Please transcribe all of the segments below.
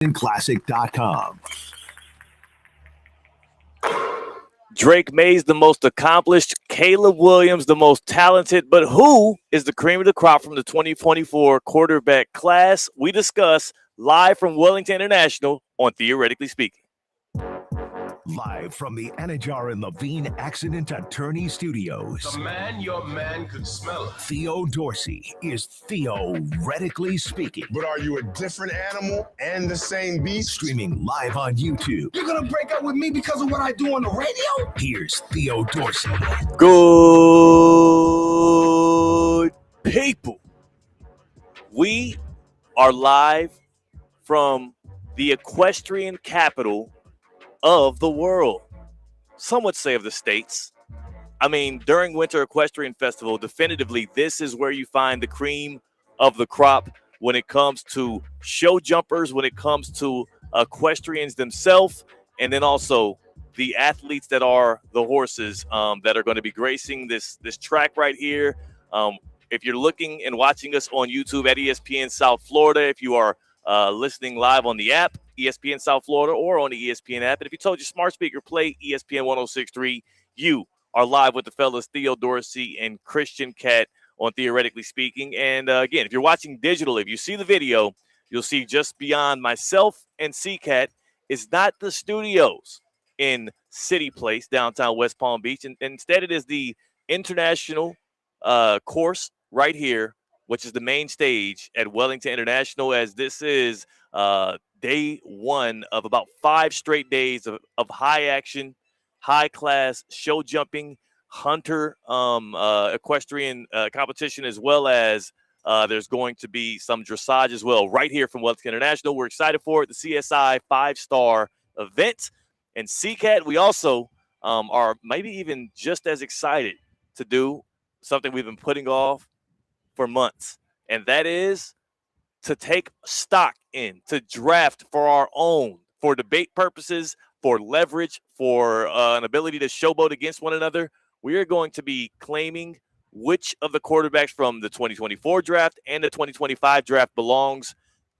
Classic.com. Drake May's the most accomplished, Caleb Williams the most talented, but who is the cream of the crop from the 2024 quarterback class? We discuss live from Wellington International on Theoretically Speaking. Live from the Anajar and Levine Accident Attorney Studios. The man your man could smell it. Theo Dorsey is Theoretically Speaking. But are you a different animal and the same beast? Streaming live on YouTube. You're going to break up with me because of what I do on the radio? Here's Theo Dorsey. Good people. We are live from the equestrian capital of the world. Some would say of the states. I mean, during Winter Equestrian Festival, definitively, this is where you find the cream of the crop when it comes to show jumpers, when it comes to equestrians themselves, and then also the athletes that are the horses that are going to be gracing this track right here. If you're looking and watching us on YouTube at ESPN South Florida, if you are listening live on the app, ESPN South Florida, or on the ESPN app. And if you told your smart speaker, play ESPN 106.3, you are live with the fellas Theo Dorsey and Christian Katt on Theoretically Speaking. And again, if you're watching digital, if you see the video, you'll see just beyond myself and C-Katt is not the studios in City Place, downtown West Palm Beach. And instead, it is the international course right here, which is the main stage at Wellington International, as this is day one of about 5 straight days of high action, high class show jumping, hunter equestrian competition, as well as there's going to be some dressage as well right here from Wellington International. We're excited for it, the CSI 5-star event. And C-Katt, we also are maybe even just as excited to do something we've been putting off for months, and that is to take stock in, to draft for our own, for debate purposes, for leverage, for an ability to showboat against one another. We are going to be claiming which of the quarterbacks from the 2024 draft and the 2025 draft belongs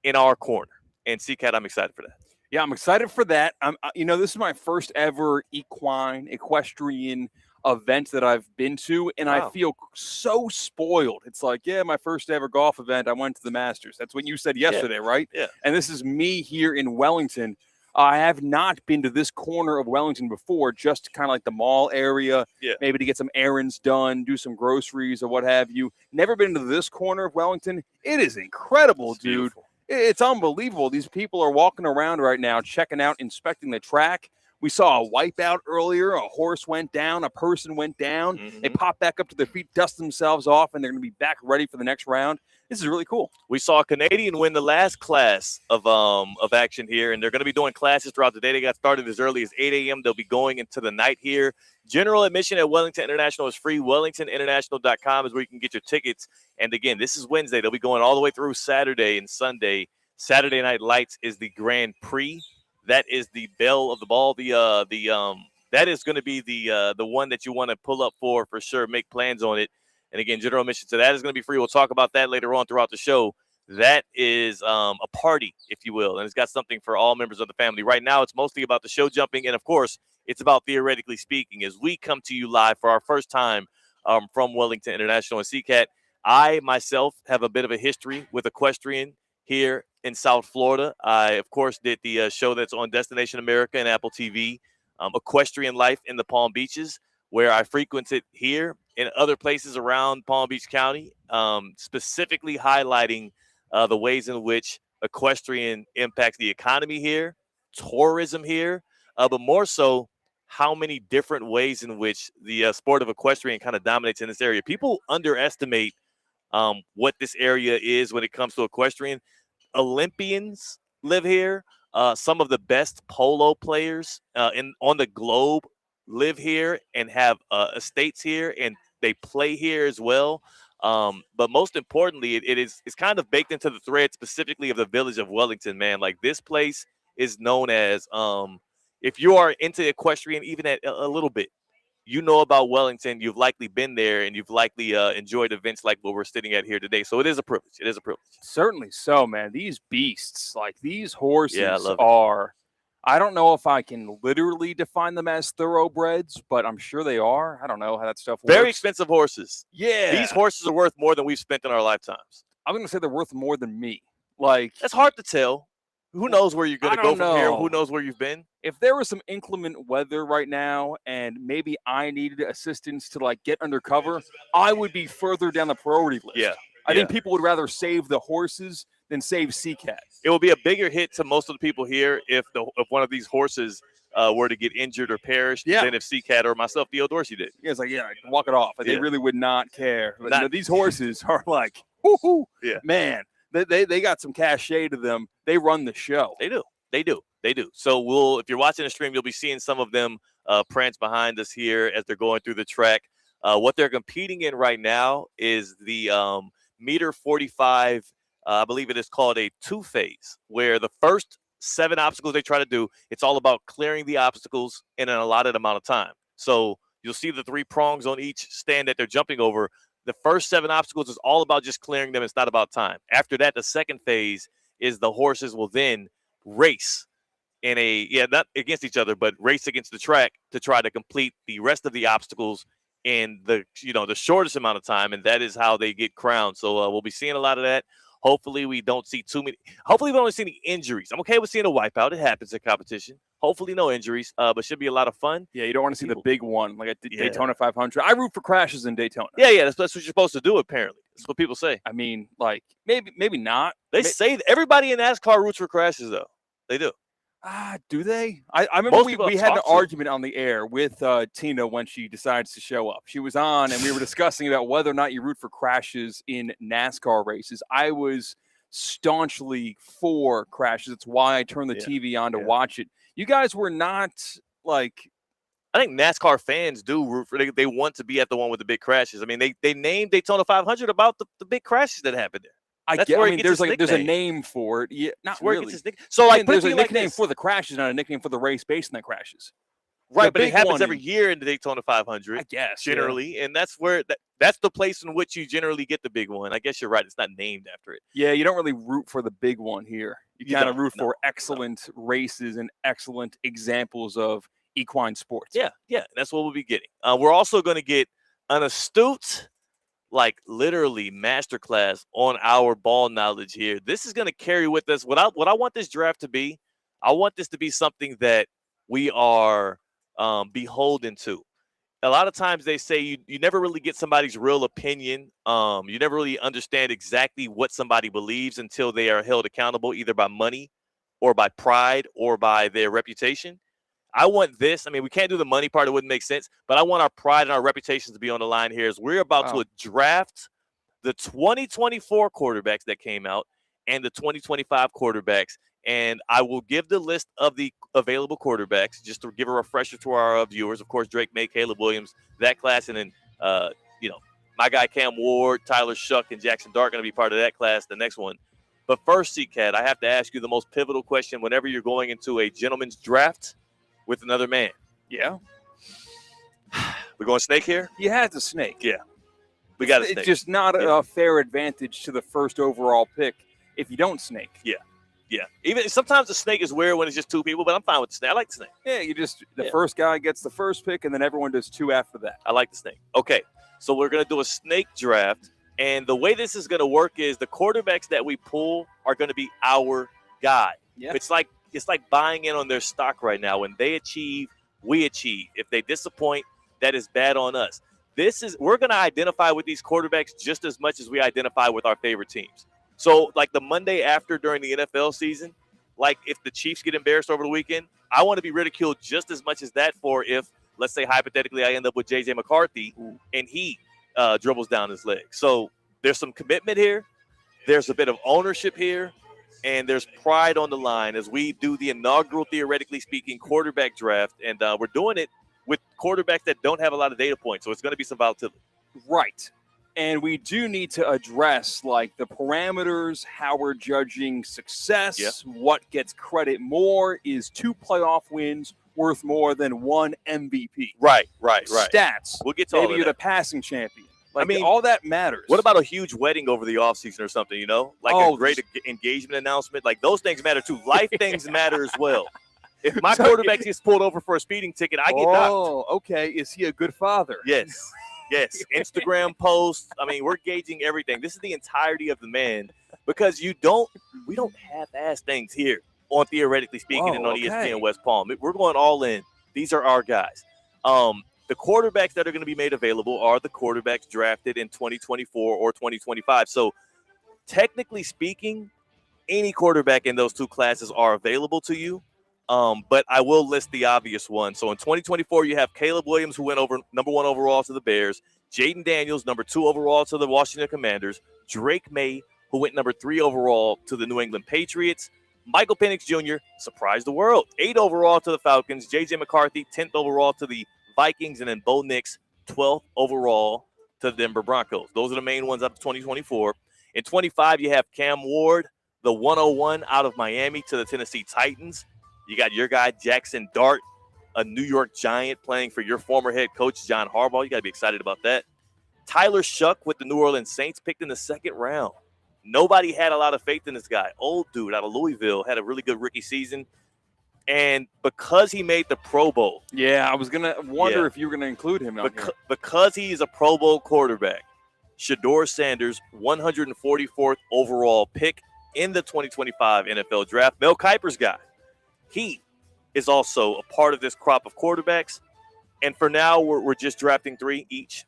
in our corner. And C-Katt, I'm excited for that. Yeah, I'm excited for that. This is my first ever equestrian event that I've been to, and wow. I feel so spoiled. It's like, yeah, my first ever golf event, I went to the Masters. That's what you said yesterday, right? Yeah. And this is me here in Wellington. I have not been to this corner of Wellington before, just kind of like the mall area, maybe to get some errands done, do some groceries or what have you. Never been to this corner of Wellington. It is incredible, dude. Beautiful. It's unbelievable. These people are walking around right now, checking out, inspecting the track. We saw a wipeout earlier. A horse went down. A person went down. Mm-hmm. They pop back up to their feet, dust themselves off, and they're going to be back ready for the next round. This is really cool. We saw a Canadian win the last class of action here, and they're going to be doing classes throughout the day. They got started as early as 8 a.m. They'll be going into the night here. General admission at Wellington International is free. WellingtonInternational.com is where you can get your tickets. And, again, this is Wednesday. They'll be going all the way through Saturday and Sunday. Saturday Night Lights is the Grand Prix. That is the belle of the ball. That is going to be the one that you want to pull up for sure. Make plans on it. And again, general admission to that is going to be free. We'll talk about that later on throughout the show. That is a party, if you will, and it's got something for all members of the family. Right now, it's mostly about the show jumping, and of course, it's about Theoretically Speaking as we come to you live for our first time from Wellington International. And C-Katt, I myself have a bit of a history with equestrian here in South Florida. I, of course, did the show that's on Destination America and Apple TV, Equestrian Life in the Palm Beaches, where I frequented here and other places around Palm Beach County, specifically highlighting the ways in which equestrian impacts the economy here, tourism here, but more so how many different ways in which the sport of equestrian kind of dominates in this area. People underestimate what this area is when it comes to equestrian. Olympians live here. Some of the best polo players on the globe live here and have estates here, and they play here as well. But most importantly, it's kind of baked into the thread specifically of the village of Wellington, man. Like, this place is known as, if you are into equestrian, even at a little bit, you know about Wellington. You've likely been there, and you've likely enjoyed events like what we're sitting at here today. So it is a privilege. It is a privilege. Certainly so, man. These beasts, like these horses love it. are, I don't know if I can literally define them as thoroughbreds, but I'm sure they are. I don't know how that stuff works. Very expensive horses. Yeah. These horses are worth more than we've spent in our lifetimes. I'm going to say they're worth more than me. Like, that's hard to tell. Who knows where you're going to go from here? Who knows where you've been? If there was some inclement weather right now and maybe I needed assistance to like get undercover, I would be further down the priority list. Yeah. I think people would rather save the horses than save C-Katt. It would be a bigger hit to most of the people here if one of these horses were to get injured or perish than if C-Katt or myself, Theo Dorsey, did. Yeah, it's like, walk it off. They really would not care. But these horses are like, whoo, man, they got some cachet to them. They run the show. They do. So if you're watching the stream, you'll be seeing some of them prance behind us here as they're going through the track. What they're competing in right now is the meter 45. I believe it is called a two-phase, where the first 7 obstacles they try to do, it's all about clearing the obstacles in an allotted amount of time. So you'll see the 3 prongs on each stand that they're jumping over. The first 7 obstacles is all about just clearing them. It's not about time. After that, the second phase is the horses will then race in not against each other, but race against the track to try to complete the rest of the obstacles in the shortest amount of time, and that is how they get crowned. So we'll be seeing a lot of that. Hopefully we don't see too many. Hopefully we don't see any injuries. I'm okay with seeing a wipeout. It happens in competition. Hopefully no injuries, but should be a lot of fun. Yeah, you don't want to see the big one like a Daytona 500. I root for crashes in Daytona. Yeah, that's what you're supposed to do, apparently. That's what people say. I mean, like, maybe not. They say that everybody in NASCAR roots for crashes, though. They do. Do they? I remember we had an argument on the air with Tina when she decides to show up. She was on, and we were discussing about whether or not you root for crashes in NASCAR races. I was staunchly for crashes. It's why I turned the TV on to watch it. You guys were not like. I think NASCAR fans do root for. They want to be at the one with the big crashes. I mean, they named Daytona 500 about the big crashes that happened there. There's a name for it. Yeah, not really. So there's a nickname for the crashes, not a nickname for the race based on the crashes. Right, but it happens every year in the Daytona 500. I guess generally, and that's where that's the place in which you generally get the big one. I guess you're right; it's not named after it. Yeah, you don't really root for the big one here. You kind of root for excellent races and excellent examples of equine sports. Yeah, that's what we'll be getting. We're also going to get an astute, like literally masterclass on our ball knowledge here. This is going to carry with us what I want this draft to be. I want this to be something that we are beholden to. A lot of times they say you never really get somebody's real opinion. You never really understand exactly what somebody believes until they are held accountable either by money or by pride or by their reputation. I want this. I mean, we can't do the money part. It wouldn't make sense. But I want our pride and our reputations to be on the line here as we're about to draft the 2024 quarterbacks that came out and the 2025 quarterbacks. And I will give the list of the available quarterbacks just to give a refresher to our viewers. Of course, Drake May, Caleb Williams, that class. And then, my guy Cam Ward, Tyler Shuck, and Jackson Dart going to be part of that class, the next one. But first, C-Katt, I have to ask you the most pivotal question whenever you're going into a gentleman's draft with another man. Yeah. We're going snake here? You had the snake. Yeah. We got a snake. It's just not a fair advantage to the first overall pick if you don't snake. Yeah. Even sometimes the snake is weird when it's just 2 people, but I'm fine with the snake. I like the snake. Yeah, the first guy gets the first pick, and then everyone does 2 after that. I like the snake. Okay, so we're going to do a snake draft, and the way this is going to work is the quarterbacks that we pull are going to be our guy. Yeah. It's like buying in on their stock right now. When they achieve, we achieve. If they disappoint, that is bad on us. We're going to identify with these quarterbacks just as much as we identify with our favorite teams. So, like the Monday after during the NFL season, like if the Chiefs get embarrassed over the weekend, I want to be ridiculed just as much as that for if, let's say, hypothetically, I end up with J.J. McCarthy and he dribbles down his leg. So there's some commitment here. There's a bit of ownership here. And there's pride on the line as we do the inaugural, theoretically speaking, quarterback draft. And we're doing it with quarterbacks that don't have a lot of data points. So it's going to be some volatility. Right. And we do need to address like the parameters, how we're judging success, what gets credit more. Is 2 playoff wins worth more than 1 MVP? Right. Stats. We'll get to all maybe of you're that. the passing champion. Like, I mean, all that matters. What about a huge wedding over the offseason or something, you know? Like a great engagement announcement. Like, those things matter too. Life things matter as well. If my quarterback gets pulled over for a speeding ticket, I get knocked. Oh, okay. Is he a good father? Yes. Instagram posts. I mean, we're gauging everything. This is the entirety of the man because we don't half-ass things here on Theoretically Speaking and on ESPN West Palm. We're going all in. These are our guys. The quarterbacks that are going to be made available are the quarterbacks drafted in 2024 or 2025. So technically speaking, any quarterback in those 2 classes are available to you. But I will list the obvious one. So in 2024, you have Caleb Williams, who went over number 1 overall to the Bears. Jaden Daniels, number 2 overall to the Washington Commanders. Drake May, who went number 3 overall to the New England Patriots. Michael Penix Jr. surprised the world. 8 overall to the Falcons. J.J. McCarthy, 10th overall to the Vikings. And then Bo Nix, 12th overall to the Denver Broncos. Those are the main ones up to 2024. In 25, you have Cam Ward, the 101 out of Miami to the Tennessee Titans. You got your guy, Jackson Dart, a New York Giant playing for your former head coach, John Harbaugh. You got to be excited about that. Tyler Shuck with the New Orleans Saints picked in the 2nd round. Nobody had a lot of faith in this guy. Old dude out of Louisville, had a really good rookie season. And because he made the Pro Bowl. Yeah, I was going to wonder if you were going to include him out here. Because he's a Pro Bowl quarterback, Shedeur Sanders, 144th overall pick in the 2025 NFL Draft. Mel Kiper's guy. He is also a part of this crop of quarterbacks. And for now, we're just drafting 3 each.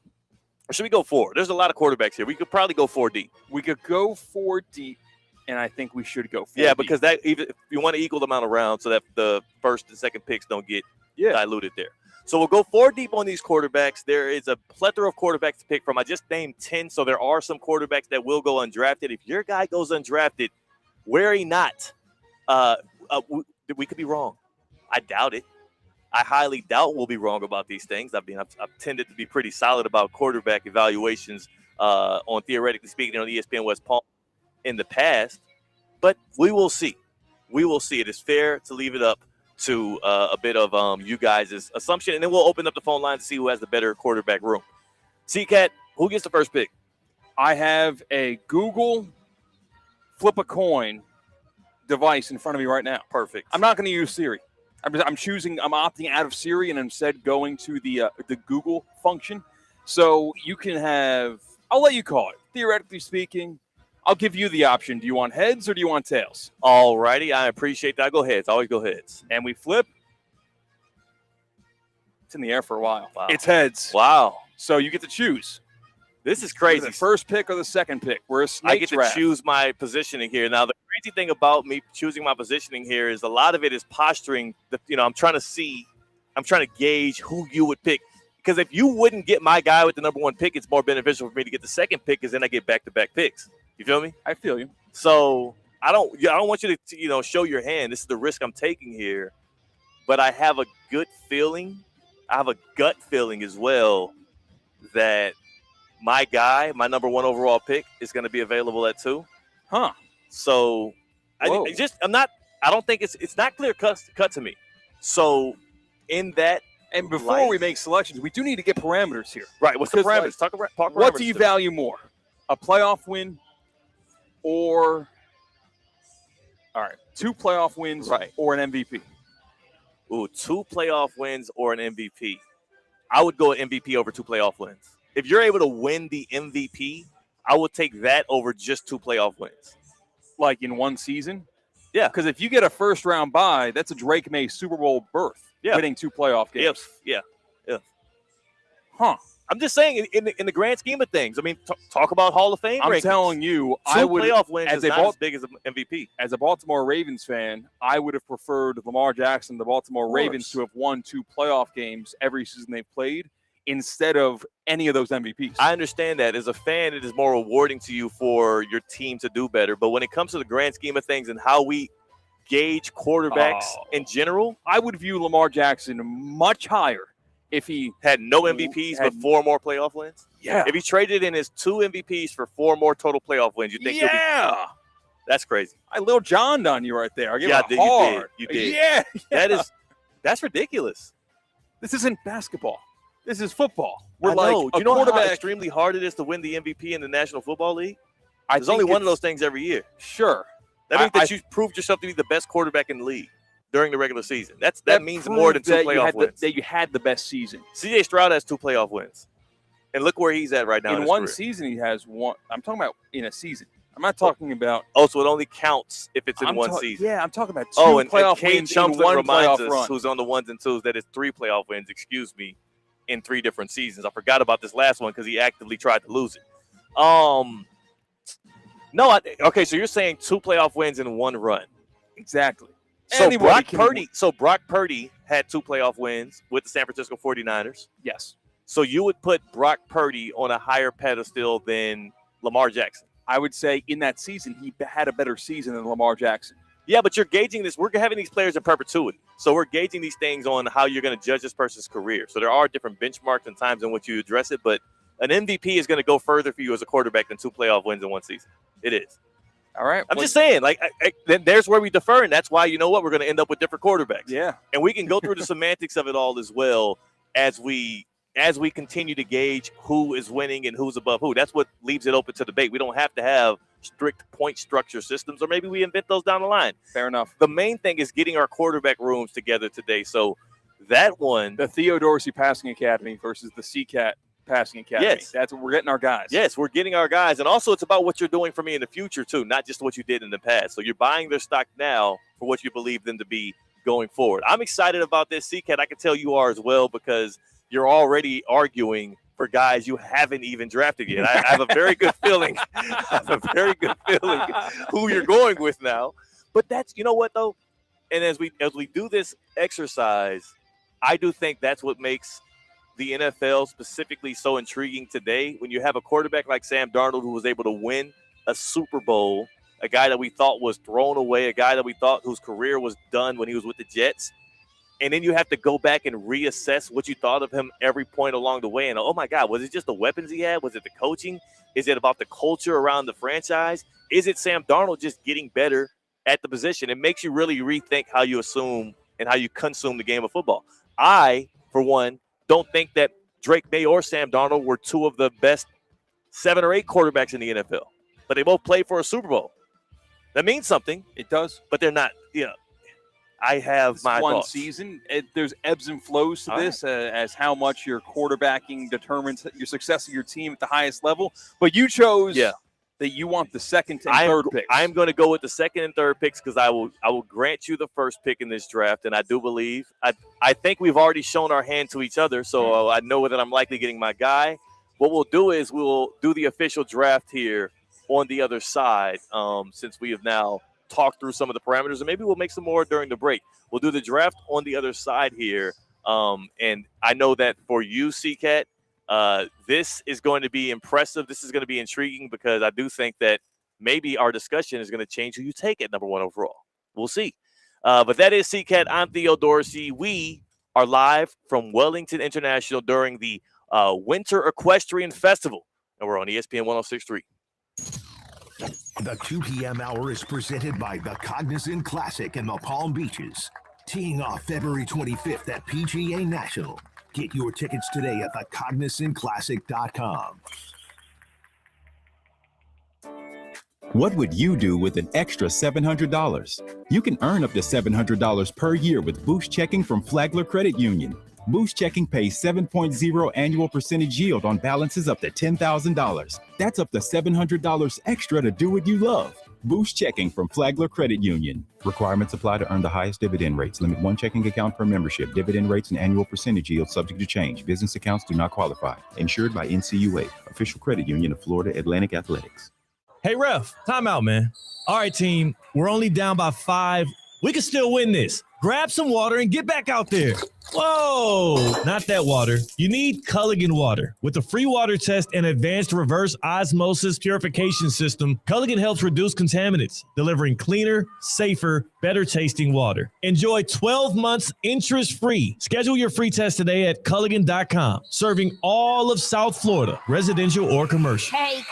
Or should we go 4? There's a lot of quarterbacks here. We could probably go 4 deep. We could go 4 deep, and I think we should go 4 deep. Yeah, deep. because that even if you want to equal the amount of rounds so that the first and second picks don't get diluted there. So we'll go 4 deep on these quarterbacks. There is a plethora of quarterbacks to pick from. I just named 10, so there are some quarterbacks that will go undrafted. If your guy goes undrafted, worry not. We could be wrong. I doubt it. I highly doubt we'll be wrong about these things. I've tended to be pretty solid about quarterback evaluations on Theoretically Speaking on ESPN West Palm in the past, but we will see. We will see. It is fair to leave it up to a bit of you guys' assumption, and then we'll open up the phone line to see who has the better quarterback room. C-Katt, who gets the first pick? I have a Google flip a coin device in front of me right now. Perfect. I'm not going to use Siri. I'm opting out of Siri and instead going to the Google function. So you can have, I'll let you call it. Theoretically Speaking, I'll give you the option. Do you want heads or do you want tails? All righty. I appreciate that. I go heads. I always go heads. And we flip. It's in the air for a while. Wow. It's heads. Wow. So you get to choose. This is crazy. The first pick or the second pick. We're a snake I get draft. to choose my positioning here. Now, the crazy thing about me choosing my positioning here is a lot of it is posturing. I'm trying to gauge who you would pick. Because if you wouldn't get my guy with the number 1 pick, it's more beneficial for me to get the second pick because then I get back-to-back picks. You feel me? I feel you. So I don't want you to show your hand. This is the risk I'm taking here. But I have a good feeling. I have a gut feeling as well that my guy, my number 1 overall pick, is going to be available at 2. Huh. So I don't think it's not clear cut to me. So in that, and before we make selections, we do need to get parameters here. Right. What's the parameters? Talk parameters. What do you value more? A playoff win or 2 playoff wins or an MVP? Ooh, 2 playoff wins or an MVP. I would go MVP over 2 playoff wins. If you're able to win the MVP, I would take that over just 2 playoff wins. Like in one season? Yeah. Because if you get a first-round bye, that's a Drake May Super Bowl berth. Yeah. Winning 2 playoff games. Yeah. Huh. I'm just saying, in the grand scheme of things, I mean, talk about Hall of Fame rankings. I'm telling you, 2 playoff wins is not as big as an MVP. As a Baltimore Ravens fan, I would have preferred Lamar Jackson, the Baltimore Ravens, to have won 2 playoff games every season they've played instead of any of those MVPs. I understand that. As a fan, it is more rewarding to you for your team to do better. But when it comes to the grand scheme of things and how we gauge quarterbacks in general, I would view Lamar Jackson much higher if he had no MVPs but 4 more playoff wins. Yeah. If he traded in his 2 MVPs for 4 more total playoff wins, you think he'll be? That's crazy. I Lil John'd on you right there. I give Yeah, it hard. You did. Yeah. That's ridiculous. This isn't basketball. This is football. Do you know how quarterback. extremely hard it is to win the MVP in the National Football League? I There's think only one of those things every year. Sure. That means that you proved yourself to be the best quarterback in the league during the regular season. That means more than 2 playoff wins. That you had the best season. C.J. Stroud has 2 playoff wins. And look where he's at right now. In one season, he has one. I'm talking about in a season. I'm not talking about. Oh, so it only counts if it's in one season. Yeah, I'm talking about 2 playoff wins in one playoff run. Who's on the 1s and 2s, that is 3 playoff wins, in 3 different seasons. I forgot about this last one because he actively tried to lose it. Okay, so you're saying 2 playoff wins in 1 run. Exactly. So Brock Purdy had 2 playoff wins with the San Francisco 49ers. Yes. So you would put Brock Purdy on a higher pedestal than Lamar Jackson. I would say in that season, he had a better season than Lamar Jackson. Yeah, but you're gauging this. We're having these players in perpetuity. So we're gauging these things on how you're going to judge this person's career. So there are different benchmarks and times in which you address it. But an MVP is going to go further for you as a quarterback than 2 playoff wins in 1 season. It is. All right. I'm just saying, then there's where we defer. And that's why, you know what, we're going to end up with different quarterbacks. Yeah. And we can go through the semantics of it all as well as we continue to gauge who is winning and who's above who. That's what leaves it open to debate. We don't have to have strict point structure systems, or maybe we invent those down the line. Fair enough. The main thing is getting our quarterback rooms together today. So that one, the Theo Dorsey Passing Academy versus the C-Katt Passing Academy. Yes. That's what we're getting our guys. Yes, we're getting our guys. And also it's about what you're doing for me in the future too, not just what you did in the past. So you're buying their stock now for what you believe them to be going forward. I'm excited about this, C-Katt. I can tell you are as well, because you're already arguing for guys you haven't even drafted yet. I have a very good feeling. Who you're going with now. But that's, you know what though? And as we do this exercise, I do think that's what makes the NFL specifically so intriguing today. When you have a quarterback like Sam Darnold, who was able to win a Super Bowl, a guy that we thought was thrown away, a guy that we thought whose career was done when he was with the Jets. And then you have to go back and reassess what you thought of him every point along the way. And, oh, my God, was it just the weapons he had? Was it the coaching? Is it about the culture around the franchise? Is it Sam Darnold just getting better at the position? It makes you really rethink how you assume and how you consume the game of football. I, for one, don't think that Drake May or Sam Darnold were 2 of the best 7 or 8 quarterbacks in the NFL. But they both played for a Super Bowl. That means something. It does. But they're not, I have my one thoughts. Season. There's ebbs and flows to this as how much your quarterbacking determines your success of your team at the highest level. But you chose that you want the 2nd and 3rd picks. I'm going to go with the 2nd and 3rd picks because I will grant you the 1st pick in this draft, and I do believe I think we've already shown our hand to each other, so I know that I'm likely getting my guy. What we'll do is we'll do the official draft here on the other side, since we have now talk through some of the parameters, and maybe we'll make some more during the break. We'll do the draft on the other side here. And I know that for you, C-Katt, this is going to be impressive. This is going to be intriguing because I do think that maybe our discussion is going to change who you take at number 1 overall. We'll see. But that is C-Katt. I'm Theo Dorsey. We are live from Wellington International during the Winter Equestrian Festival, and we're on ESPN 106.3. The 2 p.m. hour is presented by the Cognizant Classic in the Palm Beaches. Teeing off February 25th at PGA National. Get your tickets today at thecognizantclassic.com. What would you do with an extra $700? You can earn up to $700 per year with Boost Checking from Flagler Credit Union. Boost Checking pays 7.0 annual percentage yield on balances up to $10,000. That's up to $700 extra to do what you love. Boost Checking from Flagler Credit Union. Requirements apply to earn the highest dividend rates. Limit 1 checking account per membership. Dividend rates and annual percentage yield subject to change. Business accounts do not qualify. Insured by NCUA, official credit union of Florida Atlantic Athletics. Hey, ref, time out, man. All right, team, we're only down by 5. We can still win this. Grab some water and get back out there. Whoa, not that water. You need Culligan water. With a free water test and advanced reverse osmosis purification system, Culligan helps reduce contaminants, delivering cleaner, safer, better tasting water. Enjoy 12 months interest-free. Schedule your free test today at Culligan.com, serving all of South Florida, residential or commercial. Hey, Culligan man!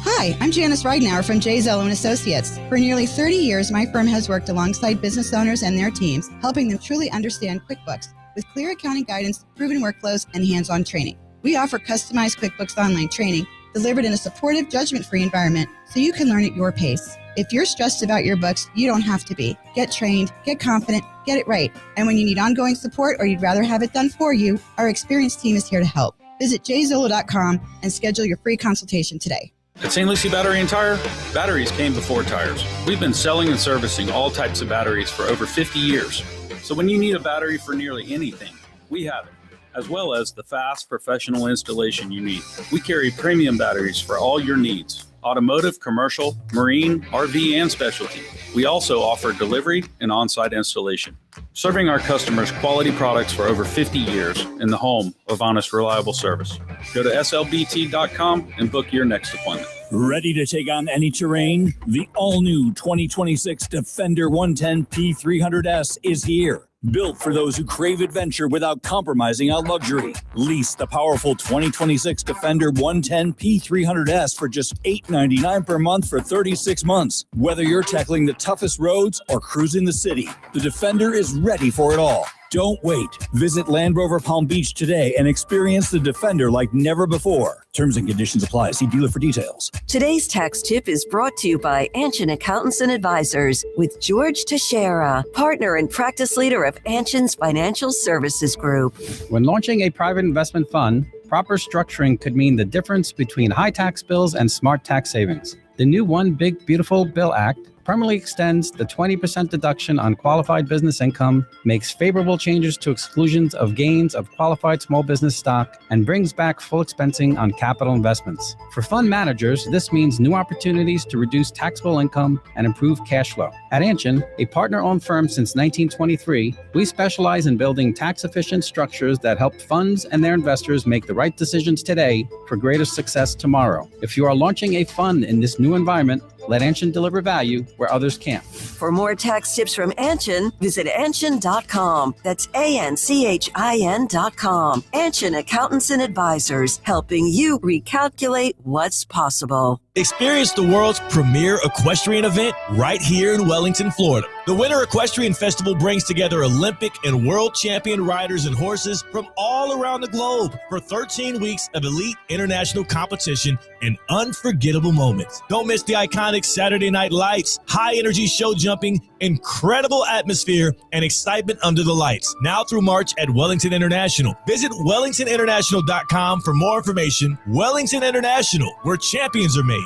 Hi, I'm Janice Ridenour from J. Zello & Associates. For nearly 30 years, my firm has worked alongside business owners and their teams, helping them truly understand QuickBooks with clear accounting guidance, proven workflows, and hands-on training. We offer customized QuickBooks Online training delivered in a supportive, judgment-free environment so you can learn at your pace. If you're stressed about your books, you don't have to be. Get trained, get confident, get it right. And when you need ongoing support or you'd rather have it done for you, our experienced team is here to help. Visit jzolo.com and schedule your free consultation today. At St. Lucie Battery and Tire, batteries came before tires. We've been selling and servicing all types of batteries for over 50 years. So when you need a battery for nearly anything, we have it, as well as the fast professional installation you need. We carry premium batteries for all your needs: automotive, commercial, marine, RV, and specialty. We also offer delivery and on-site installation, serving our customers quality products for over 50 years in the home of honest, reliable service. Go to slbt.com and book your next appointment. Ready to take on any terrain? The all-new 2026 Defender 110 P300S is here. Built for those who crave adventure without compromising on luxury. Lease the powerful 2026 Defender 110 P300S for just $899 per month for 36 months. Whether you're tackling the toughest roads or cruising the city, the Defender is ready for it all. Don't wait. Visit Land Rover Palm Beach today and experience the Defender like never before. Terms and conditions apply. See dealer for details. Today's tax tip is brought to you by Anshin Accountants and Advisors with George Teixeira, partner and practice leader of Anshin's Financial Services Group. When launching a private investment fund, proper structuring could mean the difference between high tax bills and smart tax savings. The new One Big Beautiful Bill Act permanently extends the 20% deduction on qualified business income, makes favorable changes to exclusions of gains of qualified small business stock, and brings back full expensing on capital investments. For fund managers, this means new opportunities to reduce taxable income and improve cash flow. At Anshin, a partner-owned firm since 1923, we specialize in building tax-efficient structures that help funds and their investors make the right decisions today for greater success tomorrow. If you are launching a fund in this new environment, let Anshin deliver value where others can't. For more tax tips from Anshin, visit Anshin.com. That's ANCHIN.com. Anshin Accountants and Advisors, helping you recalculate what's possible. Experience the world's premier equestrian event right here in Wellington, Florida. The Winter Equestrian Festival brings together Olympic and world champion riders and horses from all around the globe for 13 weeks of elite international competition and unforgettable moments. Don't miss the iconic Saturday Night Lights, high-energy show jumping, incredible atmosphere, and excitement under the lights. Now through March at Wellington International. Visit WellingtonInternational.com for more information. Wellington International, where champions are made.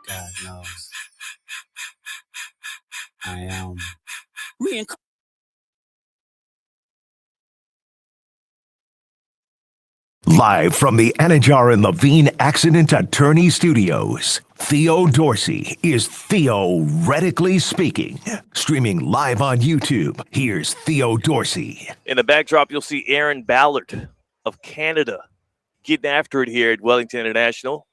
God knows. I am. Live from the Anajar and Levine Accident Attorney Studios, Theo Dorsey is theoretically speaking. Streaming live on YouTube, here's Theo Dorsey. In the backdrop, you'll see Aaron Ballard of Canada getting after it here at Wellington International.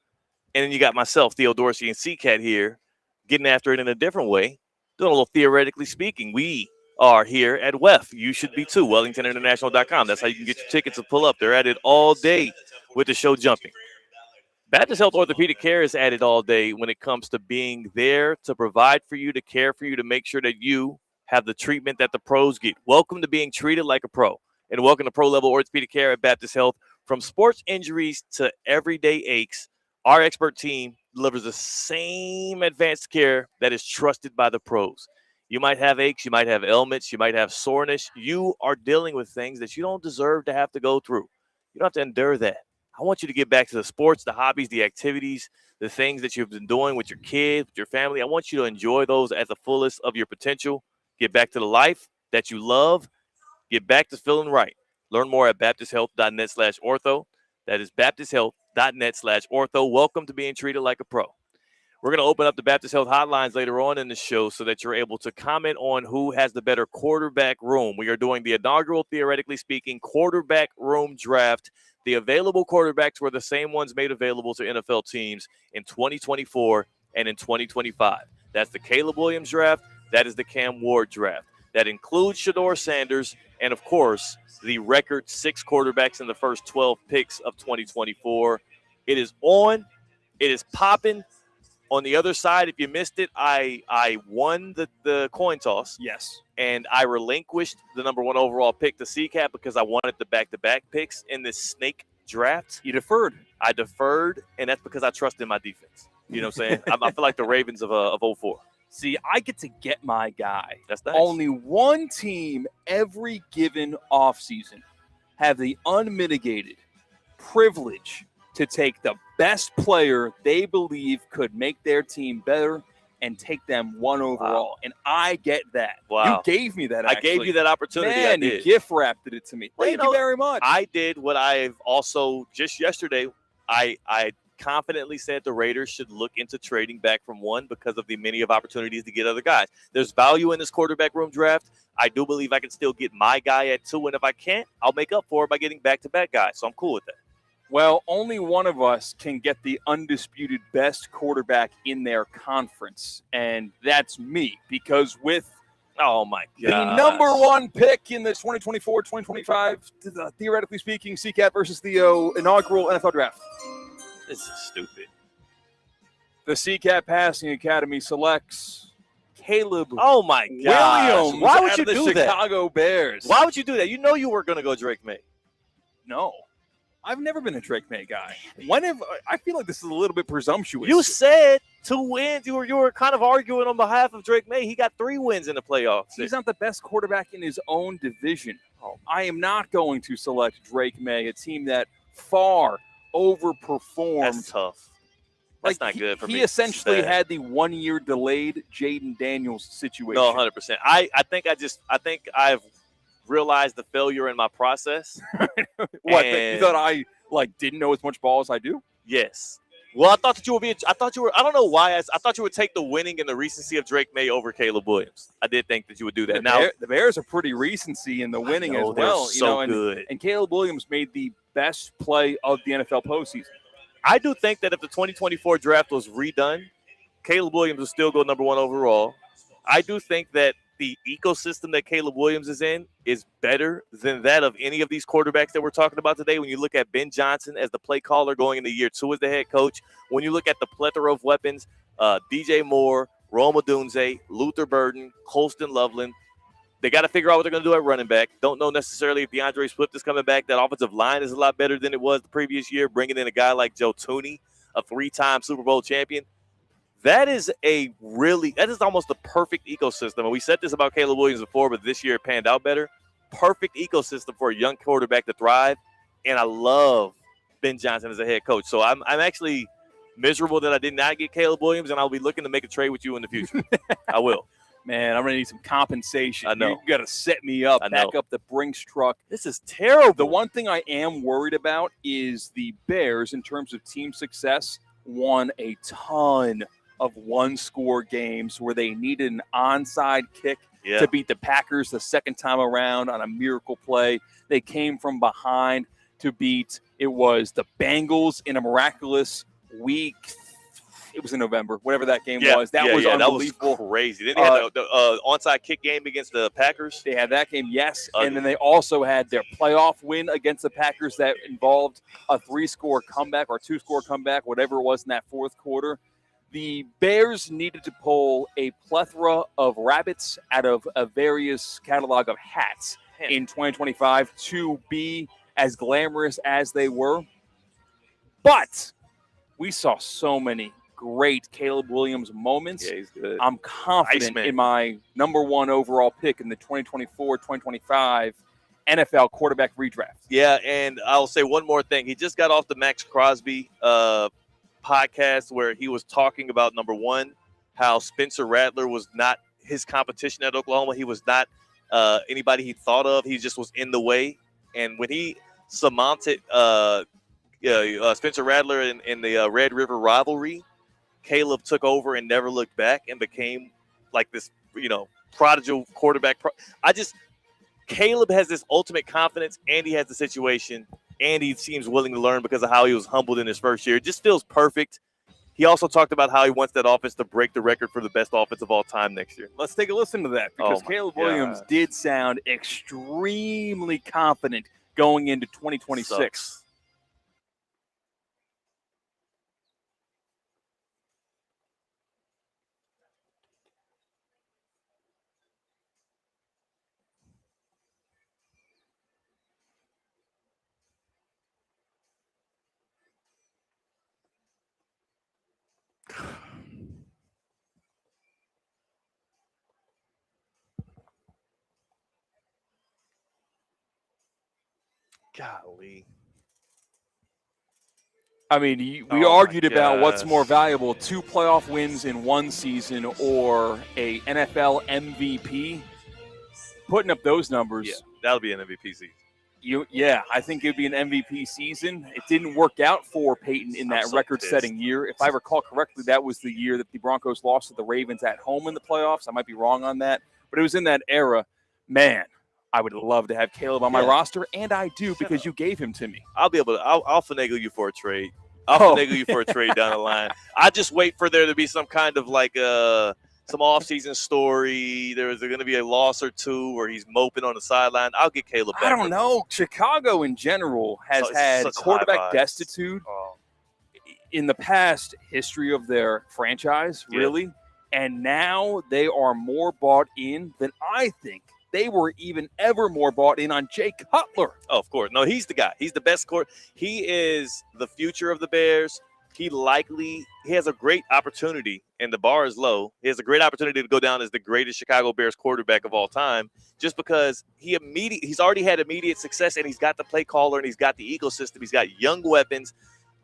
And then you got myself, Theo Dorsey and C-Katt here, getting after it in a different way. Doing a little theoretically speaking. We are here at WEF. You should be too. WellingtonInternational.com. That's how you can get your tickets to pull up. They're at it all day with the show jumping. Baptist Health Orthopedic Care is at it all day when it comes to being there to provide for you, to care for you, to make sure that you have the treatment that the pros get. Welcome to being treated like a pro. And welcome to pro-level orthopedic care at Baptist Health. From sports injuries to everyday aches, our expert team delivers the same advanced care that is trusted by the pros. You might have aches, you might have ailments, you might have soreness. You are dealing with things that you don't deserve to have to go through. You don't have to endure that. I want you to get back to the sports, the hobbies, the activities, the things that you've been doing with your kids, with your family. I want you to enjoy those at the fullest of your potential. Get back to the life that you love. Get back to feeling right. Learn more at baptisthealth.net/ortho. That is baptisthealth.net/ortho. Welcome to being treated like a pro. We're going to open up the Baptist Health hotlines later on in the show so that you're able to comment on who has the better quarterback room. We are doing the inaugural, theoretically speaking, quarterback room draft. The available quarterbacks were the same ones made available to NFL teams in 2024 and in 2025. That's the Caleb Williams draft. That is the Cam Ward draft. That includes Shedeur Sanders and, of course, the record 6 quarterbacks in the first 12 picks of 2024. It is on. It is popping. On the other side, if you missed it, I won the coin toss. Yes. And I relinquished the number 1 overall pick to C-Katt because I wanted the back-to-back picks in this snake draft. You deferred. I deferred, and that's because I trust in my defense. You know what I'm saying? I feel like the Ravens of 04. See, I get to get my guy. That's nice. Only one team every given offseason have the unmitigated privilege to take the best player they believe could make their team better and take them 1 overall. Wow. And I get that. Wow. You gave me that, I gave you that opportunity. Man, you gift wrapped it to me. Thank you very much. I did what I've also, just yesterday, I confidently said the Raiders should look into trading back from 1 because of the many of opportunities to get other guys. There's value in this quarterback room draft. I do believe I can still get my guy at 2, and if I can't, I'll make up for it by getting back-to-back guys. So I'm cool with that. Well, only one of us can get the undisputed best quarterback in their conference, and that's me, because with the number 1 pick in the 2024-2025, theoretically speaking, C-Katt versus the inaugural NFL draft. This is stupid. The C-Katt Passing Academy selects Caleb Williams. Why would you do that? Chicago Bears. Why would you do that? You know you were going to go Drake May. No. I've never been a Drake May guy. I feel like this is a little bit presumptuous. You said 2 wins. You were kind of arguing on behalf of Drake May. He got 3 wins in the playoffs. He's not the best quarterback in his own division. I am not going to select Drake May, a team that far overperformed. That's tough. That's not good for me. He essentially had the 1-year delayed Jaden Daniels situation. No, 100%. I think I've realized the failure in my process. What? You thought I didn't know as much ball as I do? Yes. Well, I thought that you were. I don't know why. I thought you would take the winning and the recency of Drake May over Caleb Williams. I did think that you would do that. The Bears are pretty recency in the winning as well. So good. And Caleb Williams made the best play of the NFL postseason. I do think that if the 2024 draft was redone, Caleb Williams would still go number 1 overall. I do think that the ecosystem that Caleb Williams is in is better than that of any of these quarterbacks that we're talking about today. When you look at Ben Johnson as the play caller going into year 2 as the head coach, when you look at the plethora of weapons, DJ Moore, Rome Odunze, Luther Burden, Colston Loveland, they got to figure out what they're going to do at running back. Don't know necessarily if DeAndre Swift is coming back. That offensive line is a lot better than it was the previous year, bringing in a guy like Joe Thuney, a 3-time Super Bowl champion. That is almost the perfect ecosystem. And we said this about Caleb Williams before, but this year it panned out better. Perfect ecosystem for a young quarterback to thrive. And I love Ben Johnson as a head coach. So I'm actually miserable that I did not get Caleb Williams, and I'll be looking to make a trade with you in the future. I will. Man, I'm going to need some compensation. I know. You got to set me up, back up the Brinks truck. This is terrible. The one thing I am worried about is the Bears, in terms of team success, won a ton of 1-score games where they needed an onside kick to beat the Packers the second time around on a miracle play. They came from behind to beat, it was the Bengals in a miraculous week. It was in November, whatever that game was. That was unbelievable. That was crazy. Then they had the onside kick game against the Packers. They had that game, yes. And then they also had their playoff win against the Packers that involved a 3-score comeback or 2-score comeback, whatever it was in that fourth quarter. The Bears needed to pull a plethora of rabbits out of a various catalog of hats in 2025 to be as glamorous as they were. But we saw so many great Caleb Williams moments. Yeah, he's good. I'm confident in my number 1 overall pick in the 2024-2025 NFL quarterback redraft. Yeah, and I'll say one more thing. He just got off the Max Crosby podcast where he was talking about, number 1, how Spencer Rattler was not his competition at Oklahoma. He was not anybody he thought of. He just was in the way. And when he surmounted Spencer Rattler in the Red River rivalry, Caleb took over and never looked back and became like this, prodigal quarterback. Caleb has this ultimate confidence, and he has the situation, and he seems willing to learn because of how he was humbled in his first year. It just feels perfect. He also talked about how he wants that offense to break the record for the best offense of all time next year. Let's take a listen to that because Caleb Williams did sound extremely confident going into 2026. Sucks. Golly. I mean, we argued about what's more valuable, 2 playoff wins in one season or a NFL MVP. Putting up those numbers. Yeah, that'll be an MVP season. I think it would be an MVP season. It didn't work out for Peyton in that record-setting year. If I recall correctly, that was the year that the Broncos lost to the Ravens at home in the playoffs. I might be wrong on that, but it was in that era. Man, I would love to have Caleb on my roster, and I do because you gave him to me. I'll finagle you for a trade. I'll finagle you for a trade down the line. I just wait for there to be some kind of some offseason story. There's going to be a loss or two where he's moping on the sideline. I'll get Caleb back. I don't know. Chicago in general has had quarterback destitute in the past history of their franchise, really. And now they are more bought in than I think they were even ever more bought in on Jay Cutler. Oh, of course. No, he's the guy. He's the best He is the future of the Bears. He has a great opportunity, and the bar is low. He has a great opportunity to go down as the greatest Chicago Bears quarterback of all time, just because he's already had immediate success, and he's got the play caller, and he's got the ecosystem. He's got young weapons.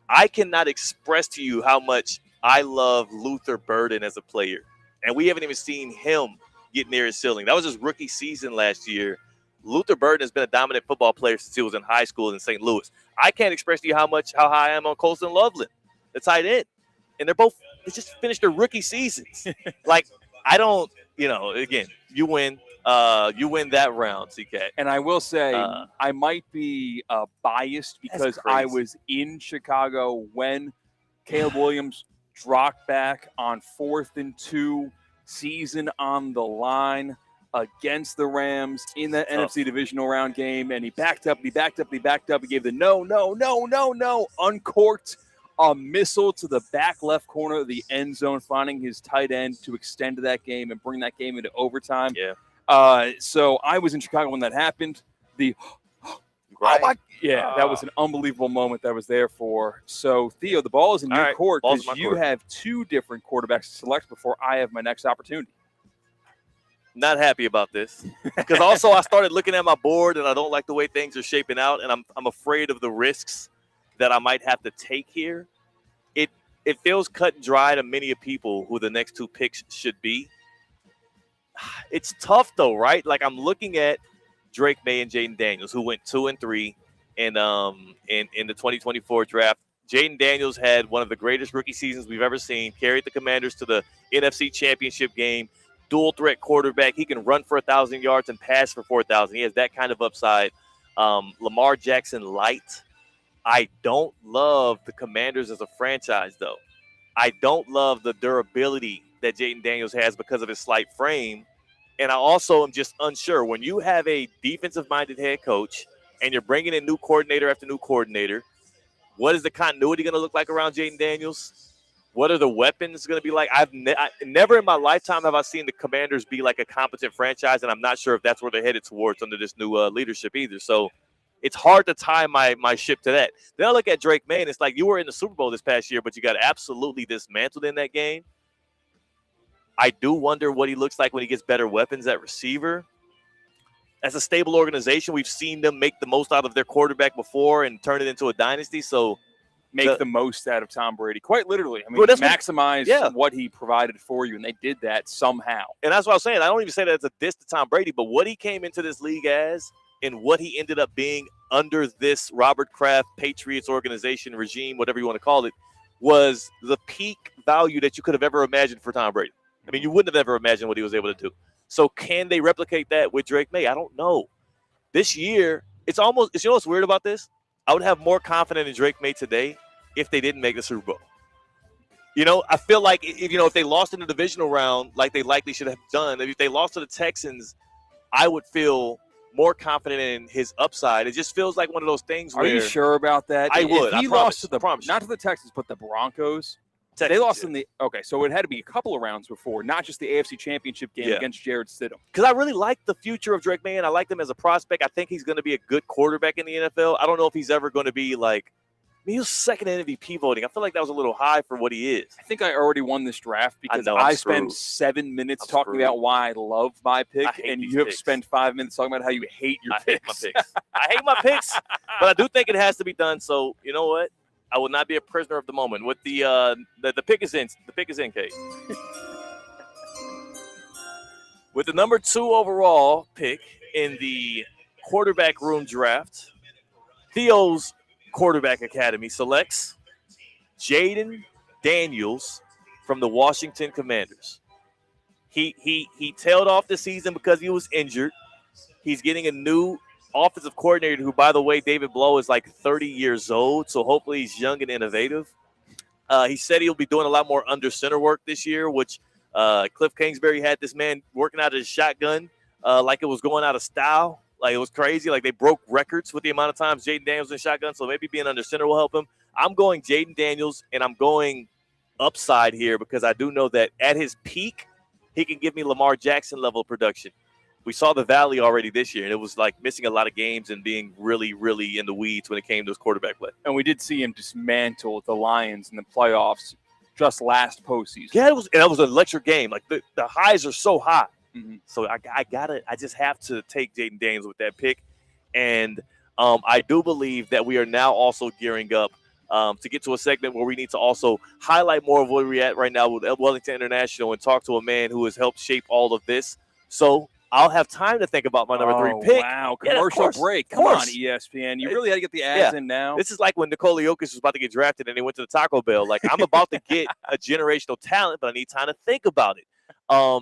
I cannot express to you how much I love Luther Burden as a player, and we haven't even seen him get near his ceiling. That was his rookie season last year. Luther Burden has been a dominant football player since he was in high school in St. Louis. I can't express to you how high I am on Colston Loveland, the tight end. And they just finished their rookie seasons. Again, you win that round, C-Katt. And I will say, I might be biased because I was in Chicago when Caleb Williams dropped back on 4th and 2, season on the line against the Rams in the NFC divisional round game. And he backed up. He gave the no, uncorked a missile to the back left corner of the end zone, finding his tight end to extend that game and bring that game into overtime. Yeah. So I was in Chicago when that happened. That was an unbelievable moment that was there for. So, Theo, the ball is in your court because you have 2 different quarterbacks to select before I have my next opportunity. Not happy about this because also I started looking at my board and I don't like the way things are shaping out, and I'm afraid of the risks that I might have to take here. It feels cut and dry to many people who the next 2 picks should be. It's tough though, right? Like I'm looking at Drake May and Jaden Daniels, who went 2 and 3 in the 2024 draft. Jaden Daniels had one of the greatest rookie seasons we've ever seen, carried the Commanders to the NFC Championship game, dual threat quarterback. He can run for 1,000 yards and pass for 4,000. He has that kind of upside. Lamar Jackson light. I don't love the Commanders as a franchise, though. I don't love the durability that Jaden Daniels has because of his slight frame. And I also am just unsure. When you have a defensive-minded head coach and you're bringing in new coordinator after new coordinator, what is the continuity going to look like around Jaden Daniels? What are the weapons going to be like? Never in my lifetime have I seen the Commanders be like a competent franchise, and I'm not sure if that's where they're headed towards under this new leadership either. So it's hard to tie my ship to that. Then I look at Drake May, and it's like you were in the Super Bowl this past year, but you got absolutely dismantled in that game. I do wonder what he looks like when he gets better weapons at receiver. As a stable organization, we've seen them make the most out of their quarterback before and turn it into a dynasty. So make the most out of Tom Brady, quite literally. I mean, maximize what he provided for you, and they did that somehow. And that's what I was saying. I don't even say that as a diss to Tom Brady, but what he came into this league as and what he ended up being under this Robert Kraft Patriots organization regime, whatever you want to call it, was the peak value that you could have ever imagined for Tom Brady. I mean, you wouldn't have ever imagined what he was able to do. So can they replicate that with Drake May? I don't know. This year, it's you know what's weird about this? I would have more confidence in Drake May today if they didn't make the Super Bowl. You know, I feel like if they lost in the divisional round, like they likely should have done, if they lost to the Texans, I would feel more confident in his upside. It just feels like one of those things where. Are you sure about that? I would. If he I lost promise, not to the Texans, but the Broncos. Texans, they lost in the so it had to be a couple of rounds before, not just the AFC Championship game against Jared Stidham. Because I really like the future of Drake May, and I like him as a prospect. I think he's going to be a good quarterback in the NFL. I don't know if he's ever going to be like. I mean, he was second in MVP voting. I feel like that was a little high for what he is. I think I already won this draft because I spent 7 minutes talking about why I love my pick, and you have spent 5 minutes talking about how you hate your picks. I hate my picks, but I do think it has to be done. So you know what? I will not be a prisoner of the moment. With the pick is in. The pick is in, Kate. With the number 2 overall pick in the quarterback room draft, Theo's Quarterback Academy selects Jaden Daniels from the Washington Commanders. He tailed off the season because he was injured. He's getting a new offensive coordinator who, by the way, David Blow is like 30 years old, so hopefully he's young and innovative. He said he'll be doing a lot more under center work this year, which Cliff Kingsbury had this man working out of his shotgun like it was going out of style. Like, it was crazy. Like, they broke records with the amount of times Jaden Daniels in shotgun, so maybe being under center will help him. I'm going Jaden Daniels, and I'm going upside here because I do know that at his peak, he can give me Lamar Jackson level production. We saw the Valley already this year, and it was like missing a lot of games and being really, really in the weeds when it came to his quarterback play. And we did see him dismantle the Lions in the playoffs just last postseason. Yeah, that was an electric game. Like, the highs are so high. Mm-hmm. So I just have to take Jaden Daniels with that pick. And I do believe that we are now also gearing up to get to a segment where we need to also highlight more of where we're at right now with Wellington International and talk to a man who has helped shape all of this. So I'll have time to think about my number 3 pick. Wow, commercial break. Come on, ESPN. You really had to get the ads in now. This is like when Nikola Jokic was about to get drafted and he went to the Taco Bell. Like, I'm about to get a generational talent, but I need time to think about it.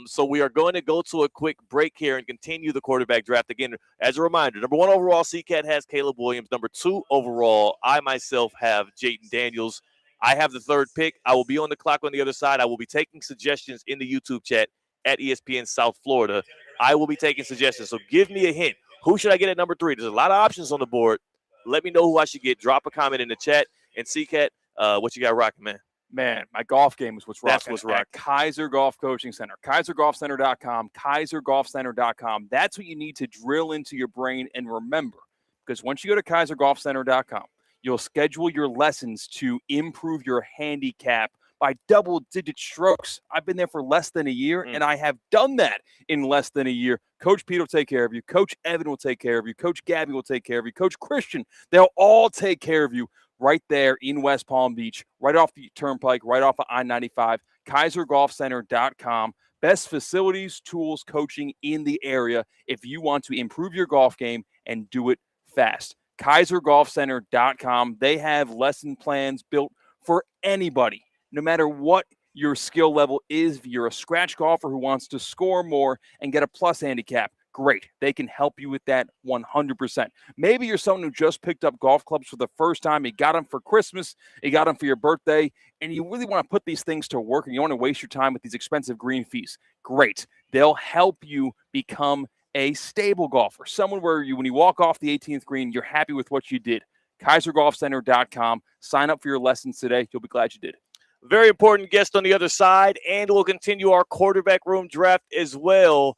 So we are going to go to a quick break here and continue the quarterback draft. Again, as a reminder, number 1 overall, C-Katt has Caleb Williams. Number 2 overall, I myself have Jaden Daniels. I have the 3rd pick. I will be on the clock on the other side. I will be taking suggestions in the YouTube chat at ESPN South Florida. I will be taking suggestions. So give me a hint. Who should I get at number 3? There's a lot of options on the board. Let me know who I should get. Drop a comment in the chat. And C-Katt, what you got rocking, man? Man, my golf game is what's rocking. That's what's rocking. Kaiser Golf Coaching Center. KaiserGolfCenter.com. KaiserGolfCenter.com. That's what you need to drill into your brain and remember. Because once you go to KaiserGolfCenter.com, you'll schedule your lessons to improve your handicap by double-digit strokes. I've been there for less than a year, and I have done that in less than a year. Coach Pete will take care of you. Coach Evan will take care of you. Coach Gabby will take care of you. Coach Christian, they'll all take care of you right there in West Palm Beach, right off the Turnpike, right off of I-95, KaiserGolfCenter.com. Best facilities, tools, coaching in the area if you want to improve your golf game and do it fast. KaiserGolfCenter.com. They have lesson plans built for anybody, no matter what your skill level is. If you're a scratch golfer who wants to score more and get a plus handicap, great. They can help you with that 100%. Maybe you're someone who just picked up golf clubs for the first time. You got them for Christmas. You got them for your birthday. And you really want to put these things to work and you want to waste your time with these expensive green fees. Great. They'll help you become a stable golfer. Someone where when you walk off the 18th green, you're happy with what you did. KaiserGolfCenter.com. Sign up for your lessons today. You'll be glad you did. Very important guest on the other side, and we'll continue our quarterback room draft as well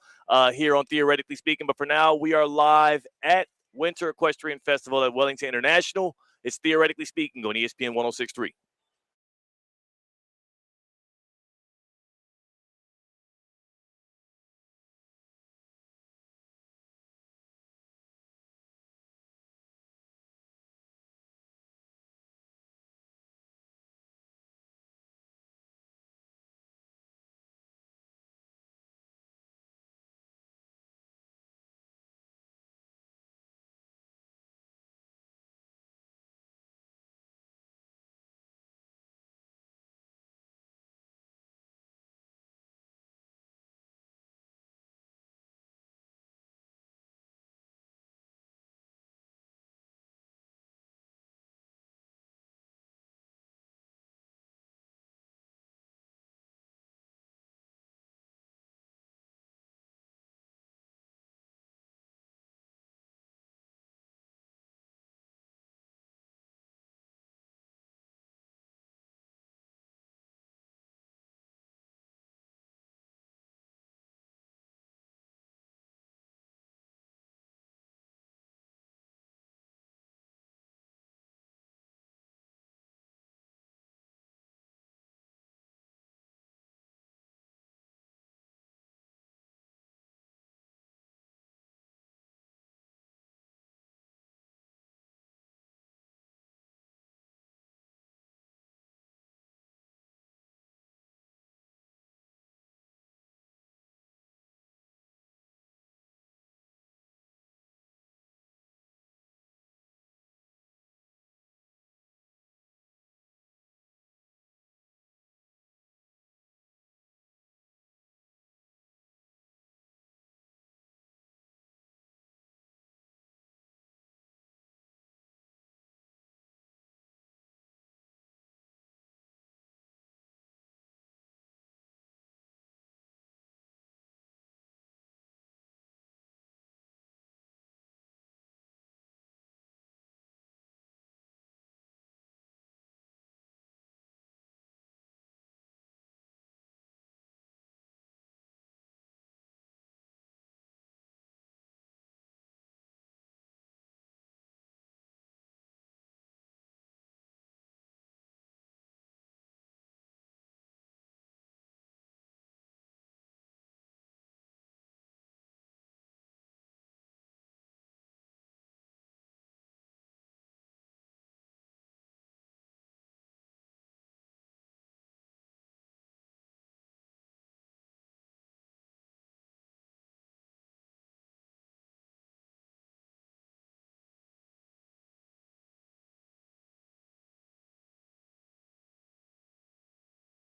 here on Theoretically Speaking. But for now, we are live at Winter Equestrian Festival at Wellington International. It's Theoretically Speaking on ESPN 106.3.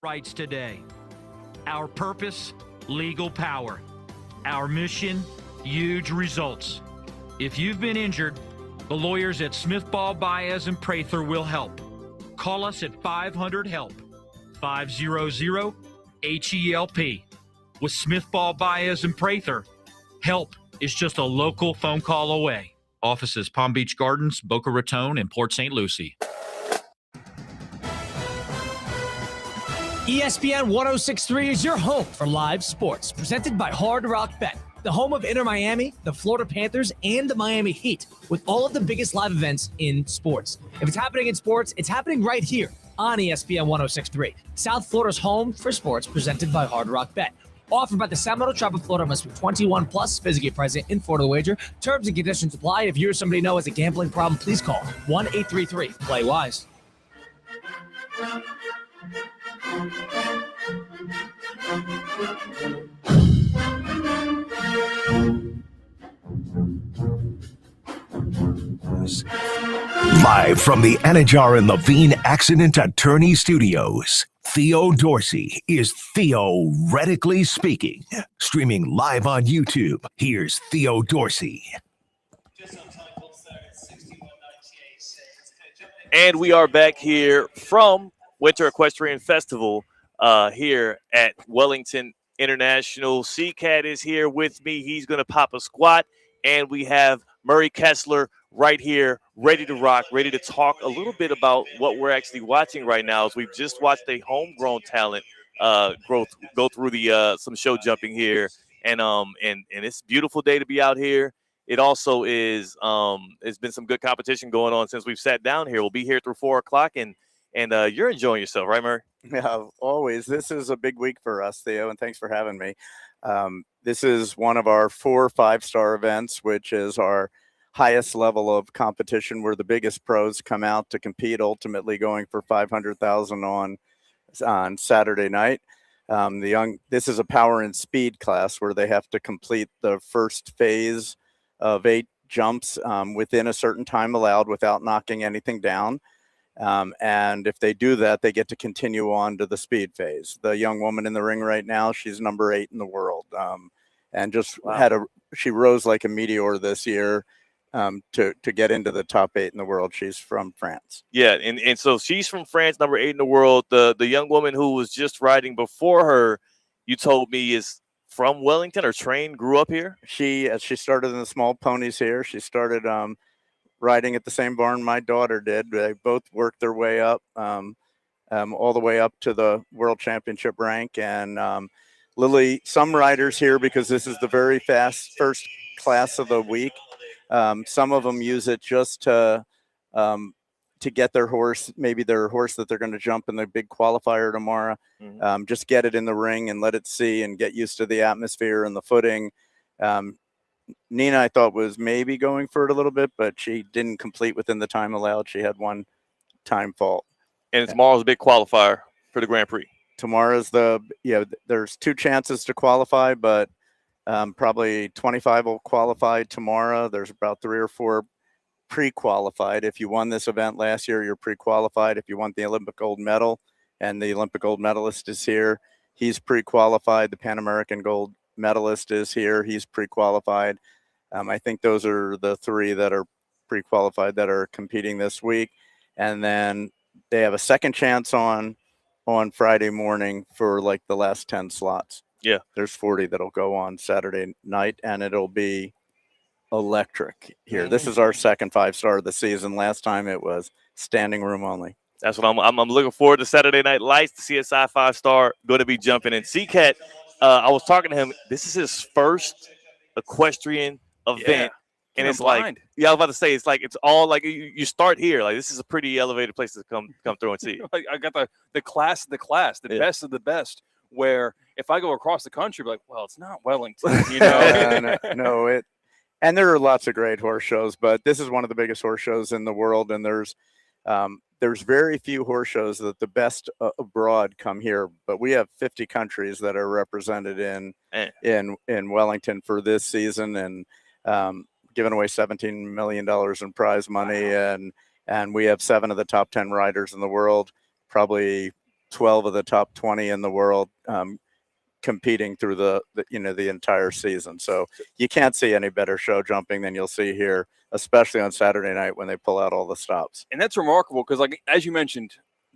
rights today. Our purpose, legal power. Our mission, huge results. If you've been injured, the lawyers at Smith, Ball, Baez, and Prather will help. Call us at 500-HELP, 500-HELP. With Smith, Ball, Baez, and Prather, help is just a local phone call away. Offices Palm Beach Gardens, Boca Raton, and Port St. Lucie. ESPN 1063 is your home for live sports, presented by Hard Rock Bet, the home of Inter Miami, the Florida Panthers, and the Miami Heat, with all of the biggest live events in sports. If it's happening in sports, it's happening right here on ESPN 1063, South Florida's home for sports, presented by Hard Rock Bet. Offered by the Seminole Tribe of Florida, must be 21 plus, physically present in Florida wager. Terms and conditions apply. If you or somebody know has a gambling problem, please call 1-833-PLAY-WISE. Live from the Anajar and Levine Accident Attorney Studios, Theo Dorsey is theoretically speaking. Streaming live on YouTube, here's Theo Dorsey. And we are back here from Winter Equestrian Festival here at Wellington International. C-Katt is here with me. He's going to pop a squat. And we have Murray Kesler right here, ready to rock, ready to talk a little bit about what we're actually watching right now. As we've just watched a homegrown talent go through the some show jumping here, and it's a beautiful day to be out here. It also is it's been some good competition going on since we've sat down here. We'll be here through 4 o'clock, and you're enjoying yourself, right, Murray? Yeah, always. This is a big week for us, Theo, and thanks for having me. This is one of our 4 5-star events, which is our highest level of competition where the biggest pros come out to compete, ultimately going for $500,000 on Saturday night. This is a power and speed class where they have to complete the first phase of 8 jumps within a certain time allowed without knocking anything down. And if they do that, they get to continue on to the speed phase. The young woman in the ring right now, she's number 8 in the world, and just she rose like a meteor this year to get into the top 8 in the world. She's from France. Yeah, and so she's from France, number 8 in the world. The young woman who was just riding before her, you told me, is from Wellington or trained, grew up here? She started in the small ponies here. She started riding at the same barn my daughter did. They both worked their way up all the way up to the world championship rank. And Lily, some riders here, because this is the very fast first class of the week, some of them use it just to get their horse, maybe their horse that they're going to jump in the big qualifier tomorrow, just get it in the ring and let it see and get used to the atmosphere and the footing. Nina, I thought, was maybe going for it a little bit, but she didn't complete within the time allowed. She had one time fault. And tomorrow's a big qualifier for the Grand Prix. Tomorrow's there's 2 chances to qualify, but probably 25 will qualify tomorrow. There's about 3 or 4 pre-qualified. If you won this event last year, you're pre-qualified. If you won the Olympic gold medal, and the Olympic gold medalist is here, he's pre-qualified. The Pan American gold medalist is here, he's pre-qualified. I think those are the 3 that are pre-qualified that are competing this week. And then they have a second chance on Friday morning for like the last 10 slots. Yeah, there's 40 that'll go on Saturday night, and it'll be electric here. This is our second 5-star of the season. Last time it was standing room only. That's what I'm looking forward to. Saturday Night Lights, the CSI 5-star going to be jumping in. C-Katt, I was talking to him. This is his first equestrian event. And it's blind. I was about to say, it's like, it's all like you start here. Like, this is a pretty elevated place to come through and see. I got the class of the class, the best of the best, where if I go across the country, like, well, it's not Wellington, you know? And there are lots of great horse shows, but this is one of the biggest horse shows in the world. And there's very few horse shows that the best abroad come here, but we have 50 countries that are represented in Wellington for this season, and giving away $17 million in prize money. And we have 7 of the top 10 riders in the world, probably 12 of the top 20 in the world competing through the entire season. So you can't see any better show jumping than you'll see here, especially on Saturday night when they pull out all the stops. And that's remarkable because, like, as you mentioned,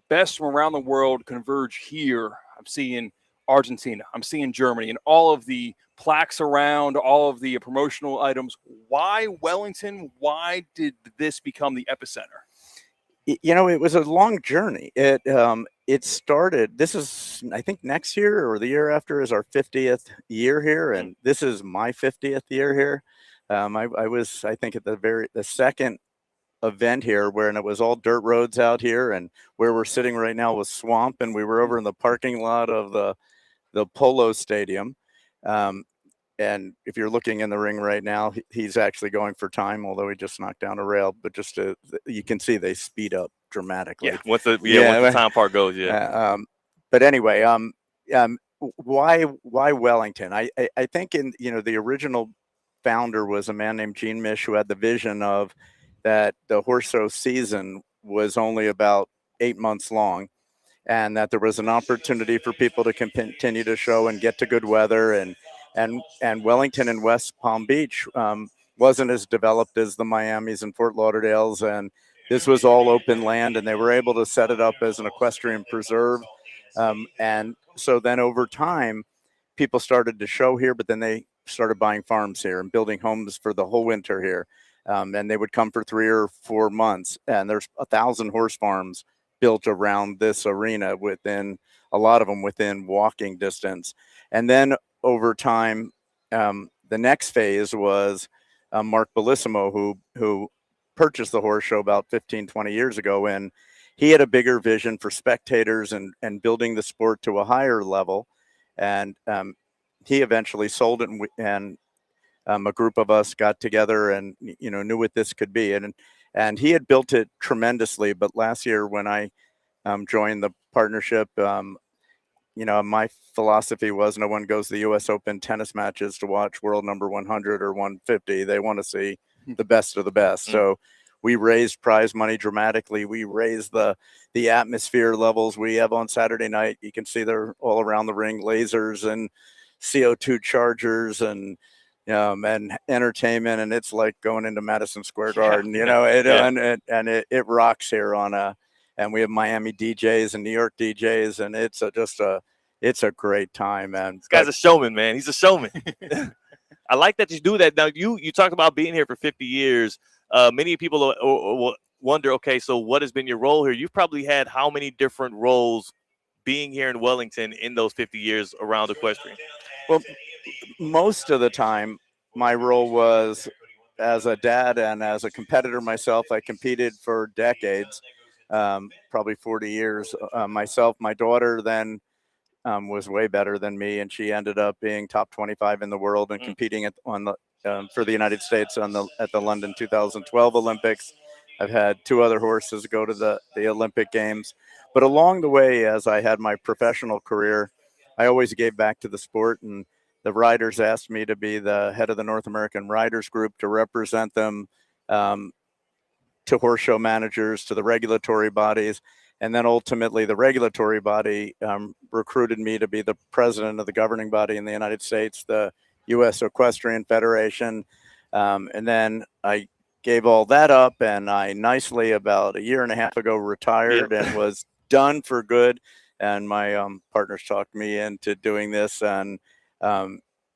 best from around the world converge here. I'm seeing Argentina, I'm seeing Germany, and all of the plaques around, all of the promotional items. Why Wellington? Why did this become the epicenter? It was a long journey. It started, this is, I think next year or the year after is our 50th year here. And this is my 50th year here. I was, I think, at the second event here where it was all dirt roads out here, and where we're sitting right now was swamp, and we were over in the parking lot of the Polo Stadium. And if you're looking in the ring right now, he's actually going for time, although he just knocked down a rail. But you can see they speed up dramatically. Yeah, once the time part goes, yeah. But anyway, why Wellington? I think the original founder was a man named Gene Mish, who had the vision of that the horse show season was only about 8 months long, and that there was an opportunity for people to continue to show and get to good weather. And Wellington and West Palm Beach wasn't as developed as the Miamis and Fort Lauderdales, and this was all open land, and they were able to set it up as an equestrian preserve. And so then over time, people started to show here, but then they started buying farms here and building homes for the whole winter here. And they would come for 3 or 4 months, and there's 1,000 horse farms built around this arena, a lot of them within walking distance. And then over time, the next phase was Mark Bellissimo, who purchased the horse show about 15, 20 years ago. And he had a bigger vision for spectators and building the sport to a higher level. And he eventually sold it, and a group of us got together and knew what this could be. And he had built it tremendously. But last year when I joined the partnership, my philosophy was no one goes to the U.S. Open tennis matches to watch world number 100 or 150. They want to see the best of the best. So we raised prize money dramatically. We raised the atmosphere levels we have on Saturday night. You can see they're all around the ring, lasers and CO2 chargers and entertainment. And it's like going into Madison Square Garden, and it rocks here and we have Miami DJs and New York DJs, and it's a great time, man. This guy's a showman, man. He's a showman. I like that you do that. Now, you talked about being here for 50 years. Many people will wonder, okay, so what has been your role here? You've probably had how many different roles being here in Wellington in those 50 years around equestrian? Well, most of the time, my role was as a dad and as a competitor myself. I competed for decades. Probably 40 years myself. My daughter then was way better than me, and she ended up being top 25 in the world and competing for the United States at the London 2012 Olympics. I've had 2 other horses go to the Olympic Games. But along the way, as I had my professional career, I always gave back to the sport, and the riders asked me to be the head of the North American Riders Group to represent them to horse show managers, to the regulatory bodies. And then ultimately the regulatory body recruited me to be the president of the governing body in the United States, the U.S. Equestrian Federation. And then I gave all that up, and I nicely about a year and a half ago retired and was done for good. And my partners talked me into doing this, and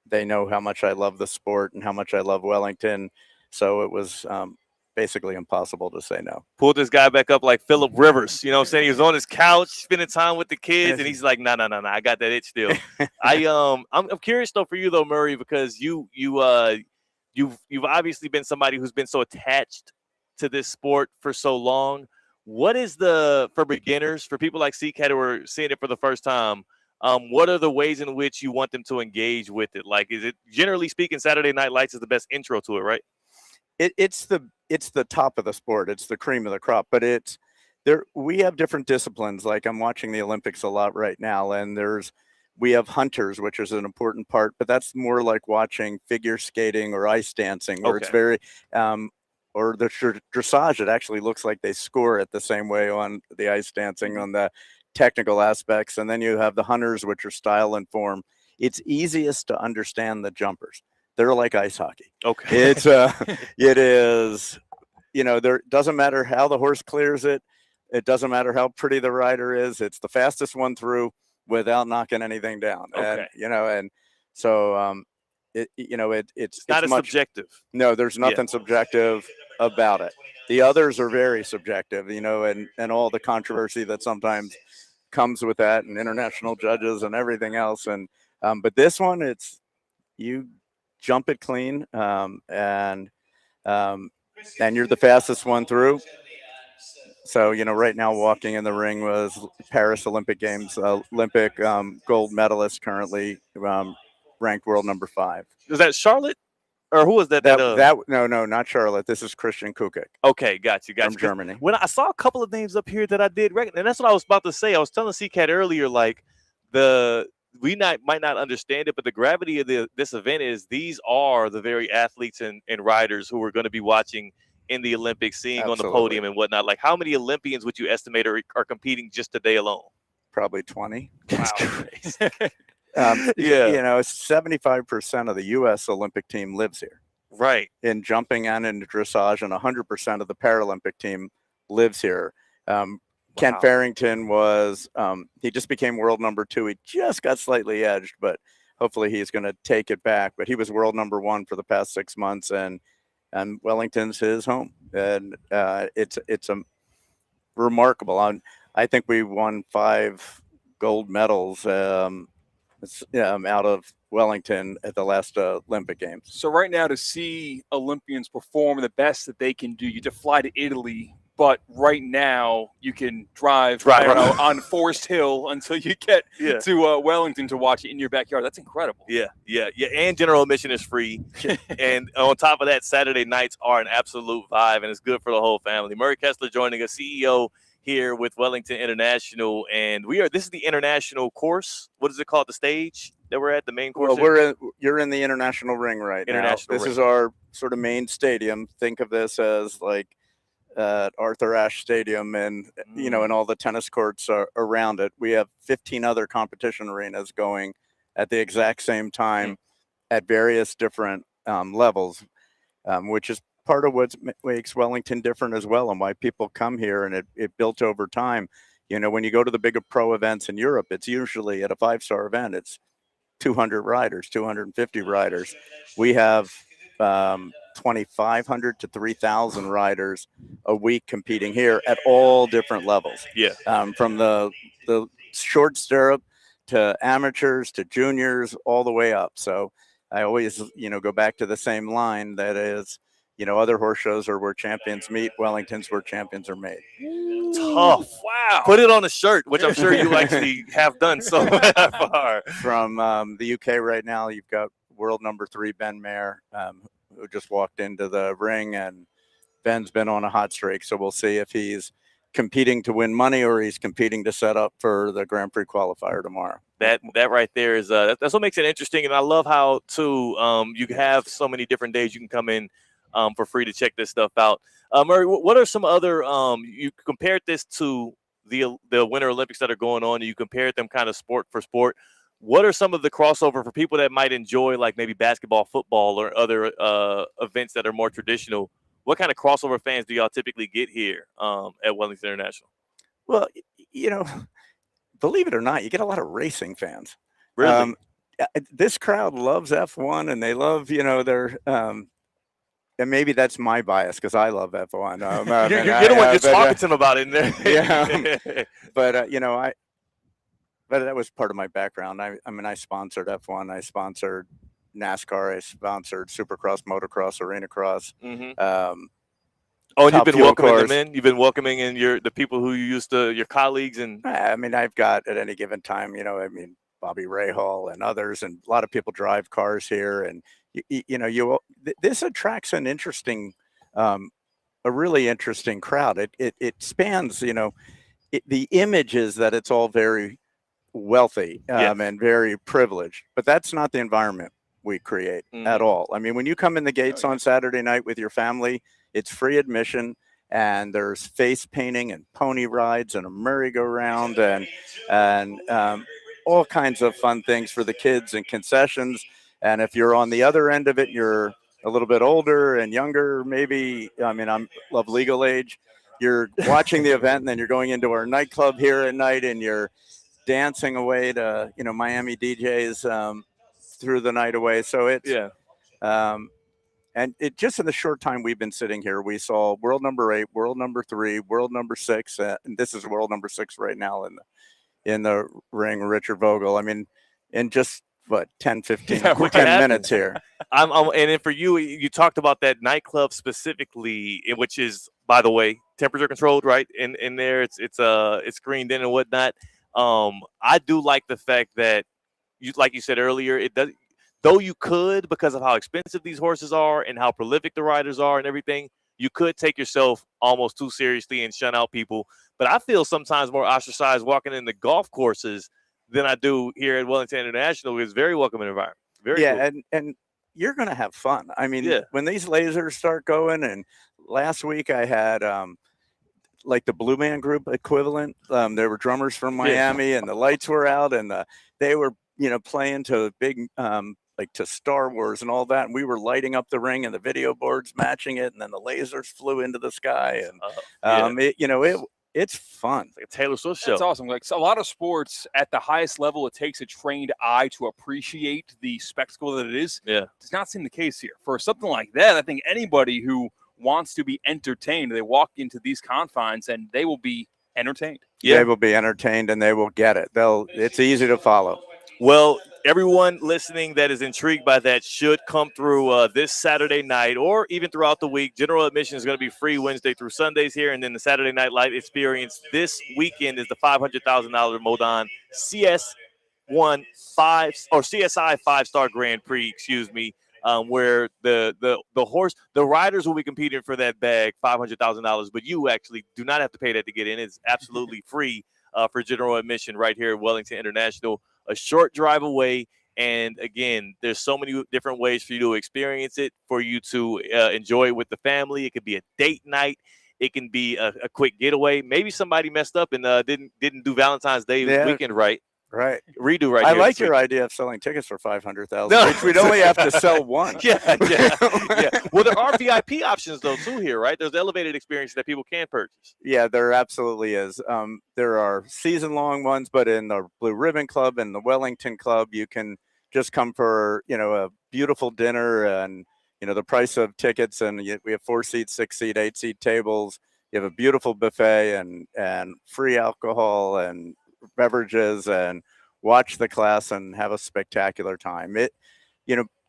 they know how much I love the sport and how much I love Wellington. So it was basically impossible to say no. Pulled this guy back up like Phillip Rivers. You know what I'm saying? He was on his couch spending time with the kids, and he's like, no, I got that itch still. I'm curious though for you though, Murray, because you've obviously been somebody who's been so attached to this sport for so long. What is for beginners, for people like C-Katt who are seeing it for the first time, what are the ways in which you want them to engage with it? Like, is it, generally speaking, Saturday Night Lights is the best intro to it, right? It's the top of the sport. It's the cream of the crop, but we have different disciplines. Like I'm watching the Olympics a lot right now, and we have hunters, which is an important part, but that's more like watching figure skating or ice dancing, where it's very, or the dressage. It actually looks like they score it the same way on the ice dancing on the technical aspects, and then you have the hunters, which are style and form. It's easiest to understand the jumpers. They're like ice hockey. Okay. It is, there doesn't matter how the horse clears it. It doesn't matter how pretty the rider is. It's the fastest one through without knocking anything down. Okay. And so it's not as subjective. No, there's nothing subjective about it. The others are very subjective, and all the controversy that sometimes comes with that, and international judges and everything else. And but this one, it's you jump it clean, and you're the fastest one through. So, right now walking in the ring was Paris Olympic Games, Olympic gold medalist, currently ranked world number 5. Is that Charlotte? Or who was that? No, not Charlotte. This is Christian Kukic. Okay, got you. From Germany. When I saw a couple of names up here that I did recognize, and that's what I was about to say. I was telling C-Katt earlier, like might not understand it, but the gravity of this event is these are the very athletes and riders who we're going to be watching in the Olympics, seeing Absolutely. on the podium and whatnot. Like, how many Olympians would you estimate are competing just today alone? Probably 20. That's crazy. 75% of the U.S. Olympic team lives here. Right. In jumping and in dressage, and 100% of the Paralympic team lives here. Kent Farrington was, he just became world number 2. He just got slightly edged, but hopefully he's going to take it back. But he was world number 1 for the past 6 months, and Wellington's his home. And it's a remarkable. I think we won 5 gold medals out of Wellington at the last Olympic Games. So right now, to see Olympians perform the best that they can do, you have to fly to Italy. But right now, you can drive on Forest Hill until you get to Wellington to watch it in your backyard. That's incredible. Yeah. And general admission is free. And on top of that, Saturday nights are an absolute vibe, and it's good for the whole family. Murray Kesler joining us, CEO here with Wellington International, and this is the international course. What is it called? The stage that we're at, the main course? Well, you're in the international ring right now. This is our sort of main stadium. Think of this as like Arthur Ashe Stadium, and and all the tennis courts are around it. We have 15 other competition arenas going at the exact same time at various different levels, which is part of what makes Wellington different as well, and why people come here. And it built over time. When you go to the bigger pro events in Europe, it's usually at a 5-star event, it's 200 riders, 250 riders. We have 2,500 to 3,000 riders a week competing here at all different levels. Yeah. From the short stirrup to amateurs to juniors, all the way up. So I always, go back to the same line, that is, other horse shows are where champions meet. Wellington's where champions are made. Tough. Wow. Put it on a shirt, which I'm sure you actually have done so far. From the UK right now, you've got world number 3, Ben Mayer, who just walked into the ring, and Ben's been on a hot streak. So we'll see if he's competing to win money or he's competing to set up for the Grand Prix qualifier tomorrow. That right there is that's what makes it interesting. And I love how too you have so many different days you can come in for free to check this stuff out. Murray, what are some other you compared this to the Winter Olympics that are going on, and you compared them kind of sport for sport. What are some of the crossover for people that might enjoy, like maybe basketball, football, or other events that are more traditional? What kind of crossover fans do y'all typically get here at Wellington International? Well, believe it or not, you get a lot of racing fans. Really? This crowd loves F1, and they love, their and maybe that's my bias because I love F1. You're the one just talking to them about it in there. Yeah. But, but that was part of my background. I sponsored F1. I sponsored NASCAR. I sponsored Supercross, Motocross, Arena Cross. Mm-hmm. And you've been welcoming them in? You've been welcoming in the people who you used to, your colleagues? And I've got at any given time, Bobby Rahal and others, and a lot of people drive cars here. And, this attracts an interesting, a really interesting crowd. It spans, the image is that it's all very wealthy and very privileged, but that's not the environment we create at all. I mean, when you come in the gates on Saturday night with your family, it's free admission, and there's face painting and pony rides and a merry-go-round and all kinds of fun things for the kids and concessions. And if you're on the other end of it, you're a little bit older and younger, maybe, I mean, I'm of legal age, you're watching the event and then you're going into our nightclub here at night and you're dancing away to, you know, Miami DJs through the night away. So it's, and it just in the short time we've been sitting here, we saw world number 8, world number 3, world number 6, and this is world number 6 right now in the ring, Richard Vogel. I mean, in just what 10, 15, 10 minutes here. And then for you, you talked about that nightclub specifically, which is, by the way, temperature controlled, right? In there, it's screened in and whatnot. I do like the fact that like you said earlier, it does. Though you could, because of how expensive these horses are and how prolific the riders are and everything, you could take yourself almost too seriously and shun out people. But I feel sometimes more ostracized walking in the golf courses than I do here at Wellington International. It's a very welcoming environment. Very cool. and you're going to have fun. I mean, when these lasers start going, and last week I had like the Blue Man Group equivalent. There were drummers from Miami, and the lights were out, and they were, you know, playing to big like to Star Wars and all that, and we were lighting up the ring and the video boards matching it, and then the lasers flew into the sky, and it's fun. It's like a Taylor Swift show. That's awesome. Like, so a lot of sports at the highest level, it takes a trained eye to appreciate the spectacle that it is. Yeah, does not seem the case here. For something like that, I think anybody who wants to be entertained, they walk into these confines and they will be entertained. Yeah, they will be entertained and they will get it. It's easy to follow. Well, everyone listening that is intrigued by that should come through this Saturday night or even throughout the week. General admission is going to be free Wednesday through Sundays here, and then the Saturday Night Live experience this weekend is the $500,000 Modon CSI 5-star Grand Prix, where the riders will be competing for that bag, $500,000, but you actually do not have to pay that to get in. It's absolutely free for general admission right here at Wellington International. A short drive away, and again, there's so many different ways for you to experience it, for you to enjoy it with the family. It could be a date night. It can be a quick getaway. Maybe somebody messed up and didn't do Valentine's Day weekend right. Right. Redo right. I like your idea of selling tickets for $500,000, which we'd only have to sell one. Yeah. Well, there are VIP options though too here, right? There's elevated experience that people can purchase. Yeah, there absolutely is. There are season-long ones, but in the Blue Ribbon Club and the Wellington Club, you can just come for, you know, a beautiful dinner and, you know, the price of tickets. And we have 4-seat, 6-seat, 8-seat tables. You have a beautiful buffet and free alcohol and beverages, and watch the class and have a spectacular time.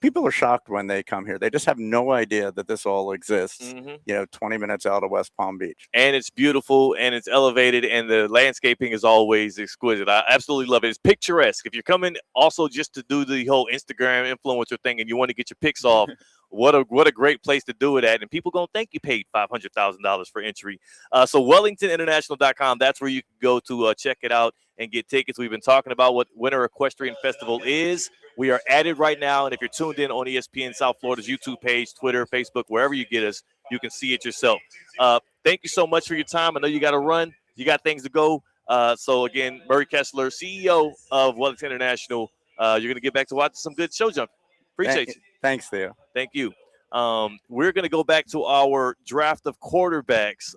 People are shocked when they come here. They just have no idea that this all exists, 20 minutes out of West Palm Beach. And it's beautiful and it's elevated and the landscaping is always exquisite. I absolutely love it. It's picturesque. If you're coming also just to do the whole Instagram influencer thing and you want to get your pics off, what a great place to do it at. And people going to think you paid $500,000 for entry. So WellingtonInternational.com, that's where you can go to check it out and get tickets. We've been talking about what Winter Equestrian Festival is. We are at it right now, and if you're tuned in on ESPN South Florida's YouTube page, Twitter, Facebook, wherever you get us, you can see it yourself. Thank you so much for your time. I know you got to run. You got things to go. So, again, Murray Kesler, CEO of Wellington International, you're going to get back to watching some good show jumping. Appreciate you. Thanks, Theo. Thank you. We're going to go back to our draft of quarterbacks.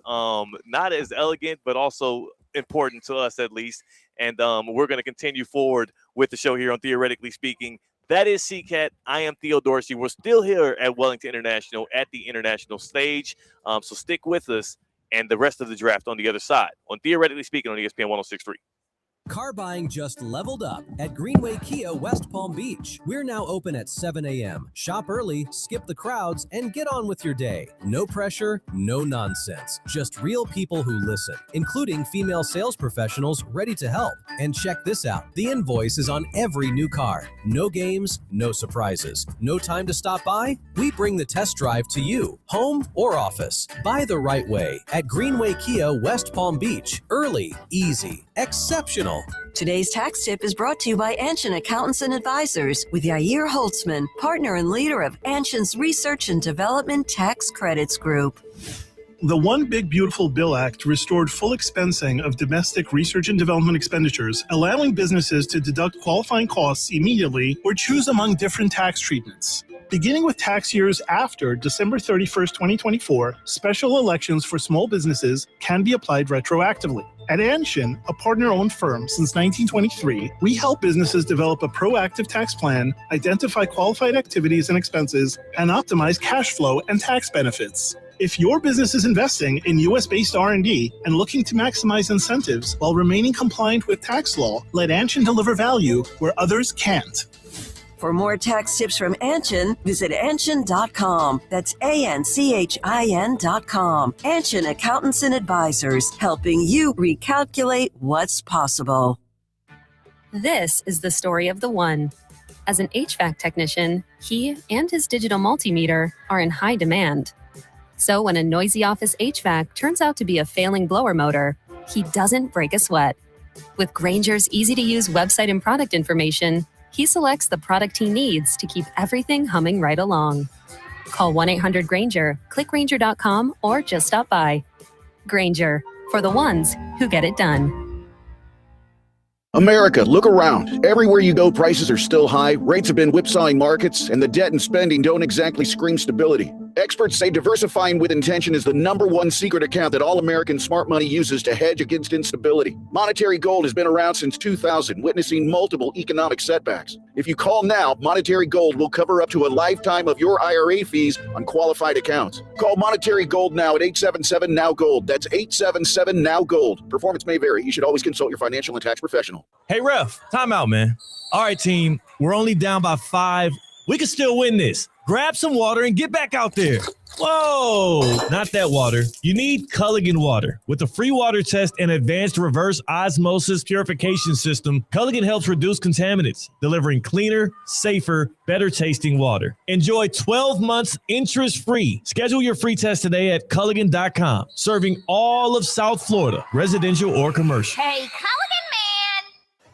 Not as elegant, but also important to us at least. And we're going to continue forward with the show here on Theoretically Speaking. That is C-Katt. I am Theo Dorsey. We're still here at Wellington International at the international stage. So stick with us and the rest of the draft on the other side on Theoretically Speaking on ESPN 106.3. Car buying just leveled up at Greenway Kia West Palm Beach. We're now open at 7 a.m. Shop early, skip the crowds, and get on with your day. No pressure, no nonsense. Just real people who listen, including female sales professionals ready to help. And check this out. The invoice is on every new car. No games, no surprises. No time to stop by? We bring the test drive to you, home or office. Buy the right way at Greenway Kia West Palm Beach. Early, easy, exceptional. Today's tax tip is brought to you by Anshin Accountants and Advisors with Yair Holtzman, partner and leader of Anshin's Research and Development Tax Credits Group. The One Big Beautiful Bill Act restored full expensing of domestic research and development expenditures, allowing businesses to deduct qualifying costs immediately or choose among different tax treatments. Beginning with tax years after December 31st, 2024, special elections for small businesses can be applied retroactively. At Anshin, a partner-owned firm since 1923, we help businesses develop a proactive tax plan, identify qualified activities and expenses, and optimize cash flow and tax benefits. If your business is investing in U.S.-based R&D and looking to maximize incentives while remaining compliant with tax law, let Anshin deliver value where others can't. For more tax tips from Anshin, visit Anshin.com. That's ANCHIN.com. Anshin Accountants and Advisors, helping you recalculate what's possible. This is the story of the one. As an HVAC technician, he and his digital multimeter are in high demand. So when a noisy office HVAC turns out to be a failing blower motor, he doesn't break a sweat. With Grainger's easy-to-use website and product information, he selects the product he needs to keep everything humming right along. Call 1-800-GRAINGER, click Grainger.com, or just stop by. Grainger, for the ones who get it done. America, look around. Everywhere you go, prices are still high, rates have been whipsawing markets, and the debt and spending don't exactly scream stability. Experts say diversifying with intention is the #1 secret account that all American smart money uses to hedge against instability. Monetary Gold has been around since 2000, witnessing multiple economic setbacks. If you call now, Monetary Gold will cover up to a lifetime of your IRA fees on qualified accounts. Call Monetary Gold now at 877-NOW-GOLD. That's 877-NOW-GOLD. Performance may vary. You should always consult your financial and tax professional. Hey, ref, time out, man. All right, team, we're only down by 5. We can still win this. Grab some water and get back out there. Whoa, not that water. You need Culligan water. With a free water test and advanced reverse osmosis purification system, Culligan helps reduce contaminants, delivering cleaner, safer, better tasting water. Enjoy 12 months interest-free. Schedule your free test today at Culligan.com, serving all of South Florida, residential or commercial. Hey, Culligan man!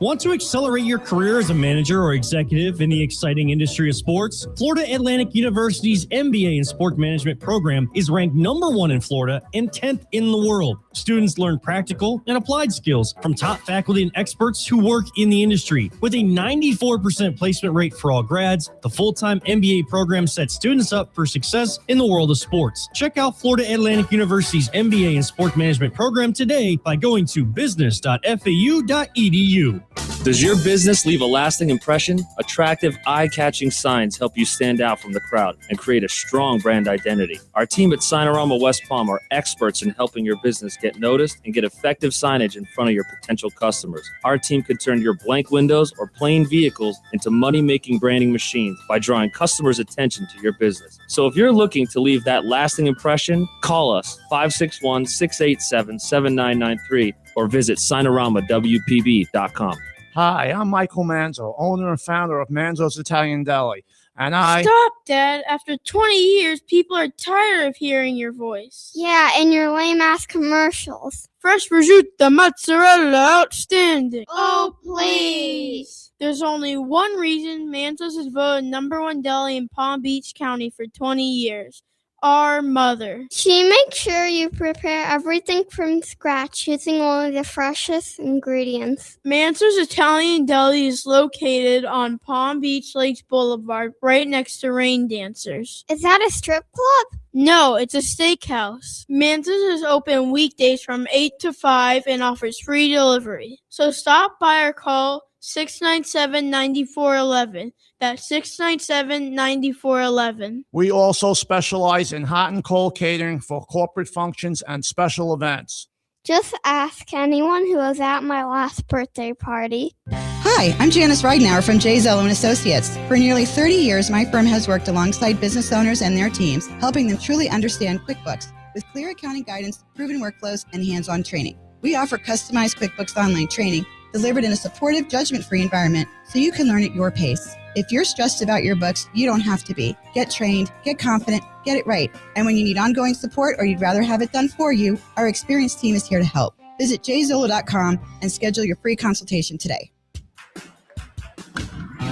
Want to accelerate your career as a manager or executive in the exciting industry of sports? Florida Atlantic University's MBA in Sport Management program is ranked #1 in Florida and 10th in the world. Students learn practical and applied skills from top faculty and experts who work in the industry. With a 94% placement rate for all grads, the full-time MBA program sets students up for success in the world of sports. Check out Florida Atlantic University's MBA in Sport Management program today by going to business.fau.edu. Does your business leave a lasting impression? Attractive, eye-catching signs help you stand out from the crowd and create a strong brand identity. Our team at Signorama West Palm are experts in helping your business get noticed and get effective signage in front of your potential customers. Our team can turn your blank windows or plain vehicles into money-making branding machines by drawing customers' attention to your business. So if you're looking to leave that lasting impression, call us 561-687-7993 or visit SignoramawPB.com. Hi, I'm Michael Manzo, owner and founder of Manzo's Italian Deli. And Stop, Dad. After 20 years, people are tired of hearing your voice. Yeah, and your lame-ass commercials. Fresh prosciutto, mozzarella, outstanding. Oh, please. There's only one reason Manzo's is voted #1 deli in Palm Beach County for 20 years. Our mother. She makes sure you prepare everything from scratch using only the freshest ingredients. Manzo's Italian Deli is located on Palm Beach Lakes Boulevard, right next to Rain Dancers. Is that a strip club? No, it's a steakhouse. Manzo's is open weekdays from 8 to 5 and offers free delivery. So stop by or call 697-9411. That's 697-9411. we also specialize in hot and cold catering for corporate functions and special events. Just ask anyone who was at my last birthday party. Hi, I'm Janice Ridenour from J. Zello & Associates. For nearly 30 years, my firm has worked alongside business owners and their teams, helping them truly understand QuickBooks with clear accounting guidance, proven workflows, and hands-on training. We offer customized QuickBooks online training delivered in a supportive, judgment-free environment so you can learn at your pace. If you're stressed about your books, you don't have to be. Get trained, get confident, get it right. And when you need ongoing support or you'd rather have it done for you, our experienced team is here to help. Visit jzolo.com and schedule your free consultation today.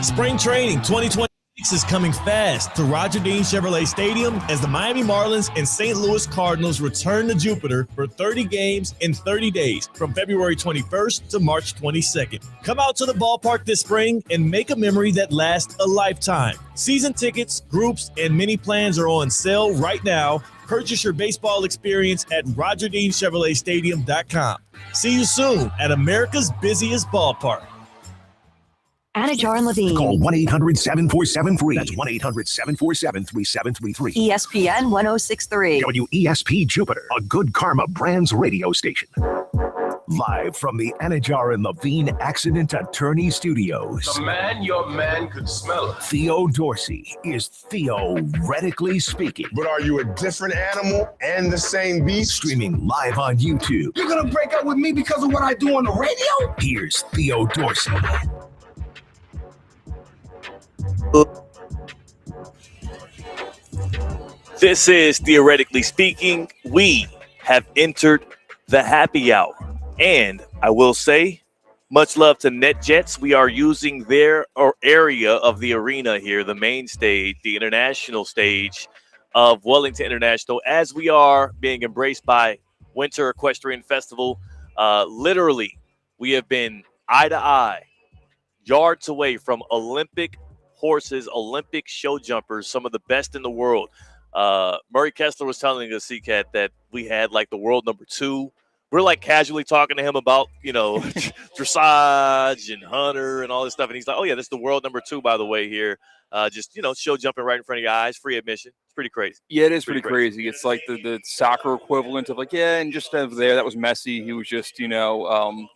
Spring training 2020 This is coming fast to Roger Dean Chevrolet Stadium as the Miami Marlins and St. Louis Cardinals return to Jupiter for 30 games in 30 days from February 21st to March 22nd. Come out to the ballpark this spring and make a memory that lasts a lifetime. Season tickets, groups, and mini plans are on sale right now. Purchase your baseball experience at RogerDeanChevroletStadium.com. See you soon at America's busiest ballpark. Anajar and Levine. Call 1-800-747-FREE. That's 1-800-747-3733. ESPN 1063. WESP Jupiter, a Good Karma Brands radio station. Live from the Anajar and Levine Accident Attorney Studios. The man, your man could smell it. Theo Dorsey is theoretically speaking. But are you a different animal and the same beast? Streaming live on YouTube. You're gonna break up with me because of what I do on the radio? Here's Theo Dorsey. This is Theoretically Speaking. We have entered the happy hour. And I will say, much love to NetJets. We are using their area of the arena here, the main stage, the international stage of Wellington International, as we are being embraced by Winter Equestrian Festival. Literally, we have been eye to eye, yards away from Olympic horses, Olympic show jumpers, some of the best in the world. Murray Kesler was telling us, C-Katt, that we had like the world number 2. We're like casually talking to him about, dressage and hunter and all this stuff. And he's like, oh, yeah, this is the world number 2, by the way, here. Just show jumping right in front of your eyes, free admission. It's pretty crazy. Yeah, it is pretty crazy. It's like the soccer equivalent of and just over there, that was Messi. He was just,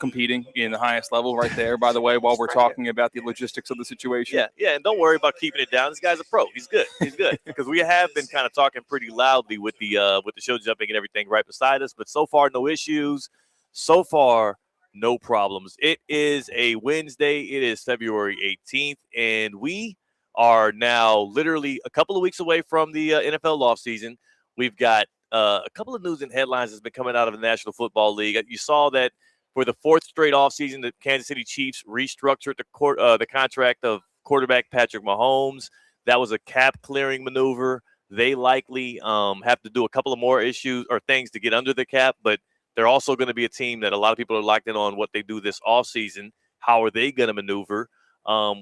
competing in the highest level right there, by the way, while we're talking about the logistics of the situation. Yeah, and don't worry about keeping it down. This guy's a pro. He's good. Because we have been kind of talking pretty loudly with the show jumping and everything right beside us. But so far, no issues. So far, no problems. It is a Wednesday. It is February 18th, and we are now literally a couple of weeks away from the NFL offseason. We've got a couple of news and headlines that's been coming out of the National Football League. You saw that for the 4th straight offseason, the Kansas City Chiefs restructured the contract of quarterback Patrick Mahomes. That was a cap-clearing maneuver. They likely have to do a couple of more issues or things to get under the cap, but they're also going to be a team that a lot of people are locked in on what they do this offseason. How are they going to maneuver?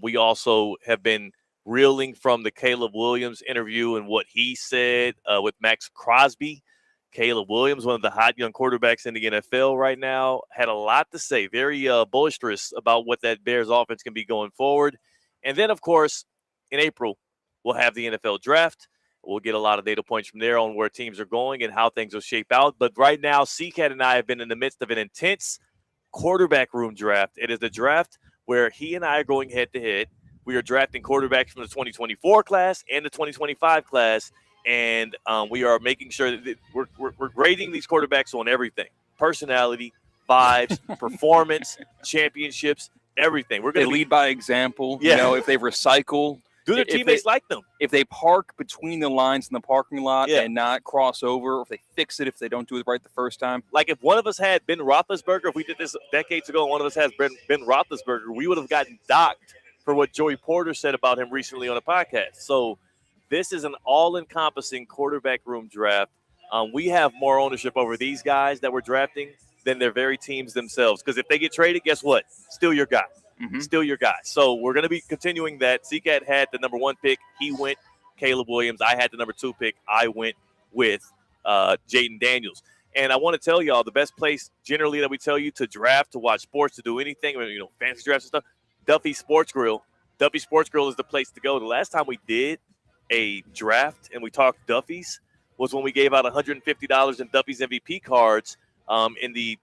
We also have been reeling from the Caleb Williams interview and what he said with Max Crosby. Caleb Williams, one of the hot young quarterbacks in the NFL right now, had a lot to say, very boisterous about what that Bears offense can be going forward. And then, of course, in April, we'll have the NFL draft. We'll get a lot of data points from there on where teams are going and how things will shape out. But right now, C-Katt and I have been in the midst of an intense quarterback room draft. It is the draft where he and I are going head-to-head. We are drafting quarterbacks from the 2024 class and the 2025 class, and we are making sure that we're grading these quarterbacks on everything: personality, vibes, performance, championships, everything. We're going to lead by example. Yeah. If they recycle, do their teammates like them? If they park between the lines in the parking lot and not cross over, or if they fix it, if they don't do it right the first time. Like if one of us had Ben Roethlisberger, if we did this decades ago, and one of us has Ben Roethlisberger, we would have gotten docked for what Joey Porter said about him recently on a podcast. So this is an all-encompassing quarterback room draft. We have more ownership over these guys that we're drafting than their very teams themselves. Because if they get traded, guess what? Still your guy. Still your guy. So we're going to be continuing that. C-Katt had the number 1 pick. He went Caleb Williams. I had the number 2 pick. I went with Jaden Daniels. And I want to tell y'all the best place generally that we tell you to draft, to watch sports, to do anything, fantasy drafts and stuff, Duffy Sports Grill. Duffy Sports Grill is the place to go. The last time we did a draft and we talked Duffy's was when we gave out $150 in Duffy's MVP cards in the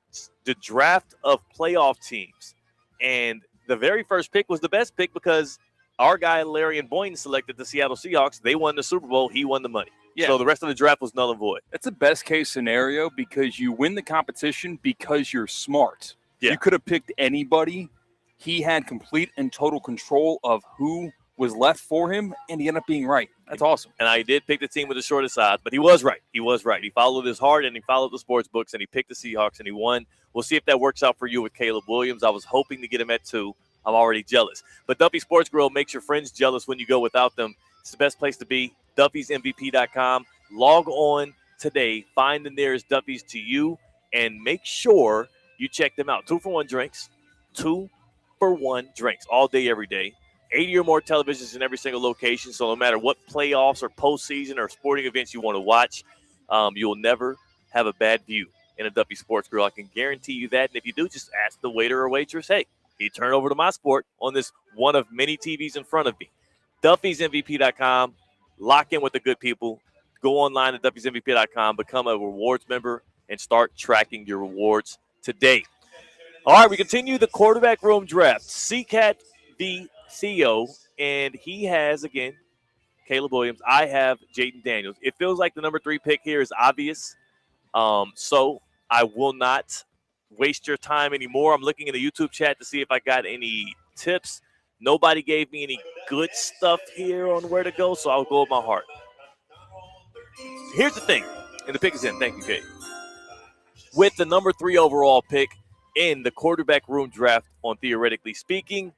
draft of playoff teams. And the very first pick was the best pick because our guy Larry and Boyne selected the Seattle Seahawks. They won the Super Bowl. He won the money. Yeah. So the rest of the draft was null and void. That's the best case scenario because you win the competition because you're smart. Yeah. You could have picked anybody. He had complete and total control of who was left for him, and he ended up being right. That's awesome. And I did pick the team with the shortest odds, but he was right. He followed his heart, and he followed the sports books, and he picked the Seahawks, and he won. We'll see if that works out for you with Caleb Williams. I was hoping to get him at 2. I'm already jealous. But Duffy Sports Grill makes your friends jealous when you go without them. It's the best place to be. Duffy'sMVP.com. Log on today. Find the nearest Duffy's to you, and make sure you check them out. 2-for-1 drinks. 2-for-1 drinks all day, every day. 80 or more televisions in every single location. So no matter what playoffs or postseason or sporting events you want to watch, you'll never have a bad view in a Duffy Sports Grill. I can guarantee you that. And if you do, just ask the waiter or waitress, hey, can you turn over to my sport on this one of many TVs in front of me? Duffy'sMVP.com. Lock in with the good people. Go online at Duffy'sMVP.com. Become a rewards member and start tracking your rewards today. All right, we continue the quarterback room draft. C-Katt v. Theo, and he has, again, Caleb Williams. I have Jaden Daniels. It feels like the number 3 pick here is obvious, so I will not waste your time anymore. I'm looking in the YouTube chat to see if I got any tips. Nobody gave me any good stuff here on where to go, so I'll go with my heart. Here's the thing, and the pick is in. Thank you, Kate. With the number 3 overall pick in the quarterback room draft on Theoretically Speaking,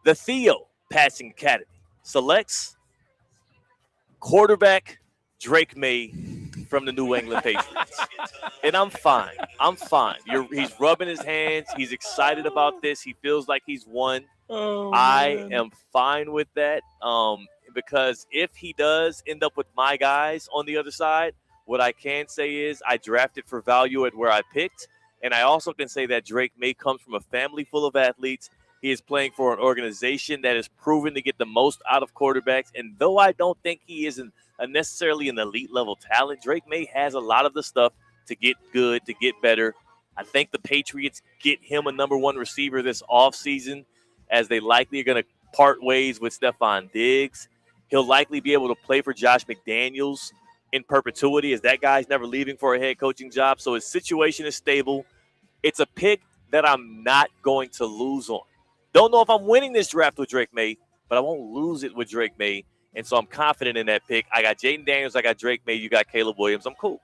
the Theo Passing Academy selects quarterback Drake May from the New England Patriots. And I'm fine. He's rubbing his hands. He's excited about this. He feels like he's won. I am fine with that because if he does end up with my guys on the other side, what I can say is I drafted for value at where I picked. And I also can say that Drake May comes from a family full of athletes. He is playing for an organization that is proven to get the most out of quarterbacks. And though I don't think he isn't necessarily an elite level talent, Drake May has a lot of the stuff to get good, to get better. I think the Patriots get him a number 1 receiver this offseason, as they likely are going to part ways with Stephon Diggs. He'll likely be able to play for Josh McDaniels in perpetuity, as that guy's never leaving for a head coaching job. So his situation is stable. It's a pick that I'm not going to lose on. Don't know if I'm winning this draft with Drake May, but I won't lose it with Drake May. And so I'm confident in that pick. I got Jaden Daniels. I got Drake May. You got Caleb Williams. I'm cool.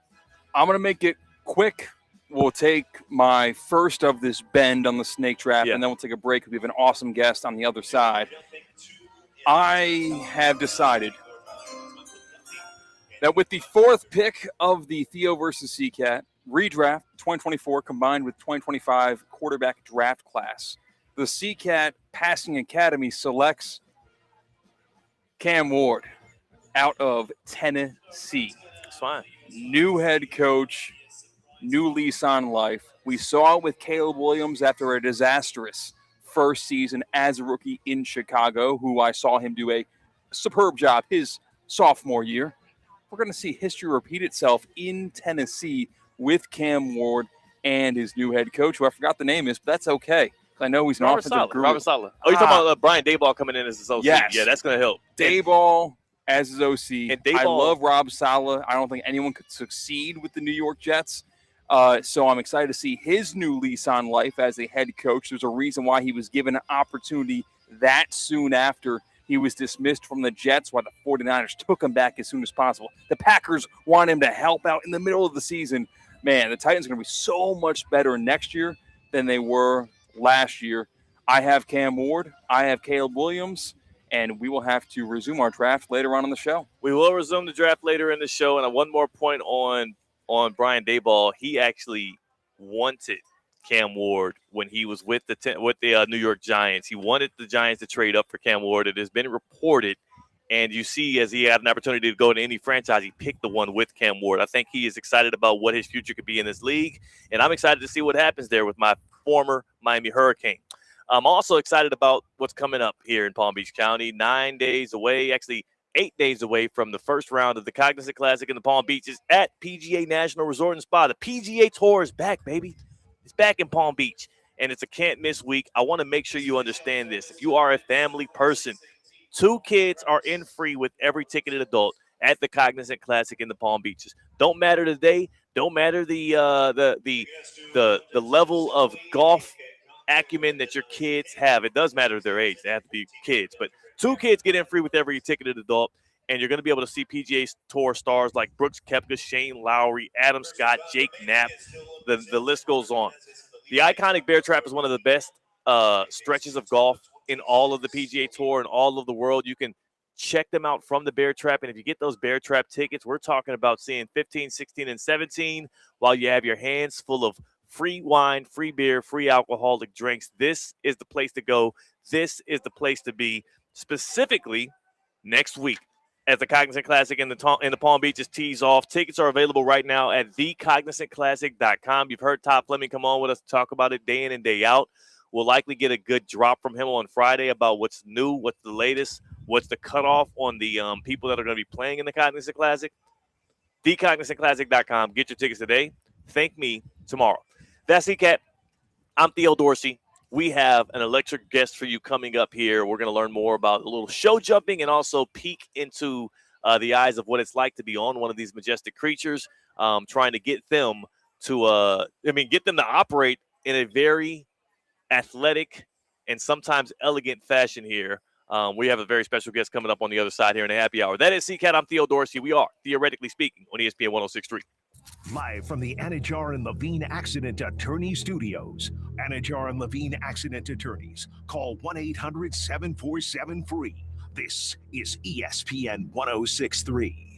I'm going to make it quick. We'll take my first of this bend on the snake draft, and then we'll take a break. We have an awesome guest on the other side. I have decided that with the 4th pick of the Theo versus C-Katt redraft 2024 combined with 2025 quarterback draft class, the C-Katt Passing Academy selects Cam Ward out of Tennessee. That's fine. New head coach, new lease on life. We saw it with Caleb Williams after a disastrous first season as a rookie in Chicago, who I saw him do a superb job his sophomore year. We're going to see history repeat itself in Tennessee with Cam Ward and his new head coach, who I forgot the name is, but that's okay. I know he's an offensive guru. Robert Saleh. Oh, you're talking about Brian Daboll coming in as his OC. Yes. Yeah, that's going to help. Daboll as his OC. And Daboll, I love Rob Saleh. I don't think anyone could succeed with the New York Jets. So I'm excited to see his new lease on life as a head coach. There's a reason why he was given an opportunity that soon after he was dismissed from the Jets, why the 49ers took him back as soon as possible. The Packers want him to help out in the middle of the season. Man, the Titans are going to be so much better next year than they were last year. I have Cam Ward. I have Caleb Williams. And we will have to resume our draft later on in the show. We will resume the draft later in the show. And one more point on Brian Daboll. He actually wanted Cam Ward when he was with the New York Giants. He wanted the Giants to trade up for Cam Ward. It has been reported, and you see as he had an opportunity to go to any franchise, he picked the one with Cam Ward. I think he is excited about what his future could be in this league, and I'm excited to see what happens there with my former Miami Hurricane. I'm also excited about what's coming up here in Palm Beach County. 9 days away, actually 8 days away from the first round of the Cognizant Classic in the Palm Beaches at PGA National Resort and Spa. The PGA Tour is back, baby. It's back in Palm Beach, and it's a can't-miss week. I want to make sure you understand this. If you are a family person, 2 kids are in free with every ticketed adult at the Cognizant Classic in the Palm Beaches. Don't matter the day. Don't matter the level of golf acumen that your kids have. It does matter their age. They have to be kids. But 2 kids get in free with every ticketed adult, and you're going to be able to see PGA Tour stars like Brooks Koepka, Shane Lowry, Adam Scott, Jake Knapp. The list goes on. The iconic Bear Trap is one of the best stretches of golf in all of the PGA Tour and all of the world. You can check them out from the Bear Trap. And if you get those Bear Trap tickets, we're talking about seeing 15, 16, and 17 while you have your hands full of free wine, free beer, free alcoholic drinks. This is the place to go. This is the place to be, specifically next week as the Cognizant Classic in the Palm Beaches tees off. Tickets are available right now at thecognizantclassic.com. You've heard Todd Fleming come on with us to talk about it day in and day out. We'll likely get a good drop from him on Friday about what's new, what's the latest, what's the cutoff on the people that are going to be playing in the Cognizant Classic. thecognizantclassic.com. Get your tickets today. Thank me tomorrow. That's C-Katt. I'm Theo Dorsey. We have an electric guest for you coming up here. We're going to learn more about a little show jumping and also peek into the eyes of what it's like to be on one of these majestic creatures, trying to get them to, get them to operate in a very athletic and sometimes elegant fashion here. We have a very special guest coming up on the other side here in the happy hour. That is C-Katt. I'm Theo Dorsey. We are Theoretically Speaking on ESPN 106.3. Live from the Anajar and Levine Accident Attorney Studios. Anajar and Levine Accident Attorneys. Call 1-800-747-FREE. This is ESPN 106.3.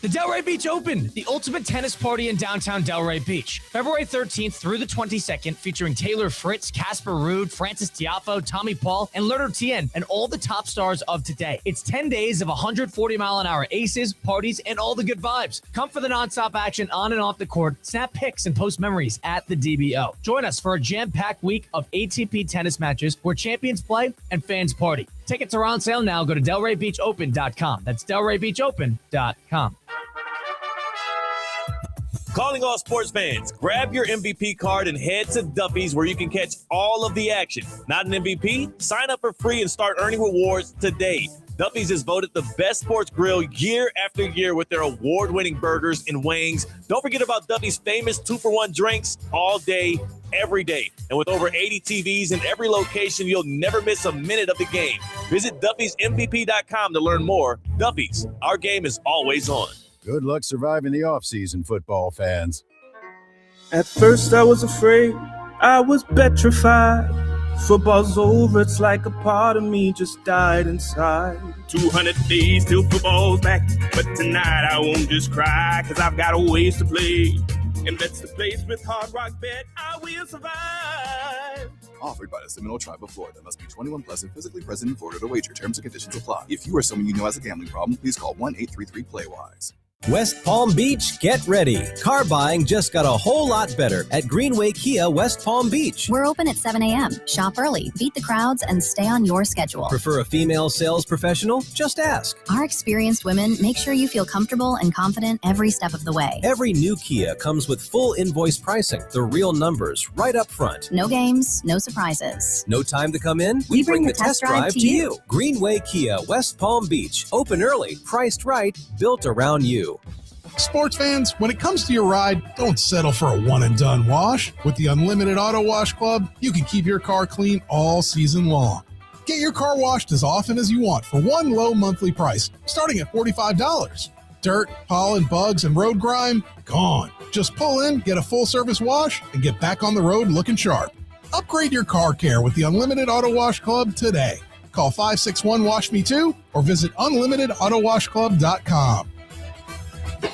The Delray Beach Open, the ultimate tennis party in downtown Delray Beach. February 13th through the 22nd, featuring Taylor Fritz, Casper Ruud, Francis Tiafoe, Tommy Paul, and Lerner Tien, and all the top stars of today. It's 10 days of 140-mile-an-hour aces, parties, and all the good vibes. Come for the nonstop action on and off the court, snap pics, and post memories at the DBO. Join us for a jam-packed week of ATP tennis matches where champions play and fans party. Tickets are on sale now. Go to DelrayBeachOpen.com. That's DelrayBeachOpen.com. Calling all sports fans, grab your MVP card and head to Duffy's where you can catch all of the action. Not an MVP? Sign up for free and start earning rewards today. Duffy's is voted the best sports grill year after year with their award-winning burgers and wings. Don't forget about Duffy's famous 2-for-1 drinks all day, every day. And with over 80 TVs in every location, you'll never miss a minute of the game. Visit Duffy'sMVP.com to learn more. Duffy's, our game is always on. Good luck surviving the offseason, football fans. At first I was afraid, I was petrified. Football's over, it's like a part of me just died inside. 200 days till football's back, but tonight I won't just cry, cause I've got a ways to play. And that's the place with Hard Rock Bet, I will survive. Offered by the Seminole Tribe of Florida. Must be 21 plus and physically present in Florida to wager. Terms and conditions apply. If you or someone you know has a gambling problem, please call 1-833-PLAY-WISE. West Palm Beach, get ready. Car buying just got a whole lot better at Greenway Kia West Palm Beach. We're open at 7 a.m. Shop early, beat the crowds, and stay on your schedule. Prefer a female sales professional? Just ask. Our experienced women make sure you feel comfortable and confident every step of the way. Every new Kia comes with full invoice pricing, the real numbers right up front. No games, no surprises. No time to come in? We bring the test drive to you. Greenway Kia West Palm Beach. Open early, priced right, built around you. Sports fans, when it comes to your ride, don't settle for a one-and-done wash. With the Unlimited Auto Wash Club, you can keep your car clean all season long. Get your car washed as often as you want for one low monthly price, starting at $45. Dirt, pollen, bugs, and road grime, gone. Just pull in, get a full-service wash, and get back on the road looking sharp. Upgrade your car care with the Unlimited Auto Wash Club today. Call 561-WASH-ME-TOO or visit UnlimitedAutoWashClub.com.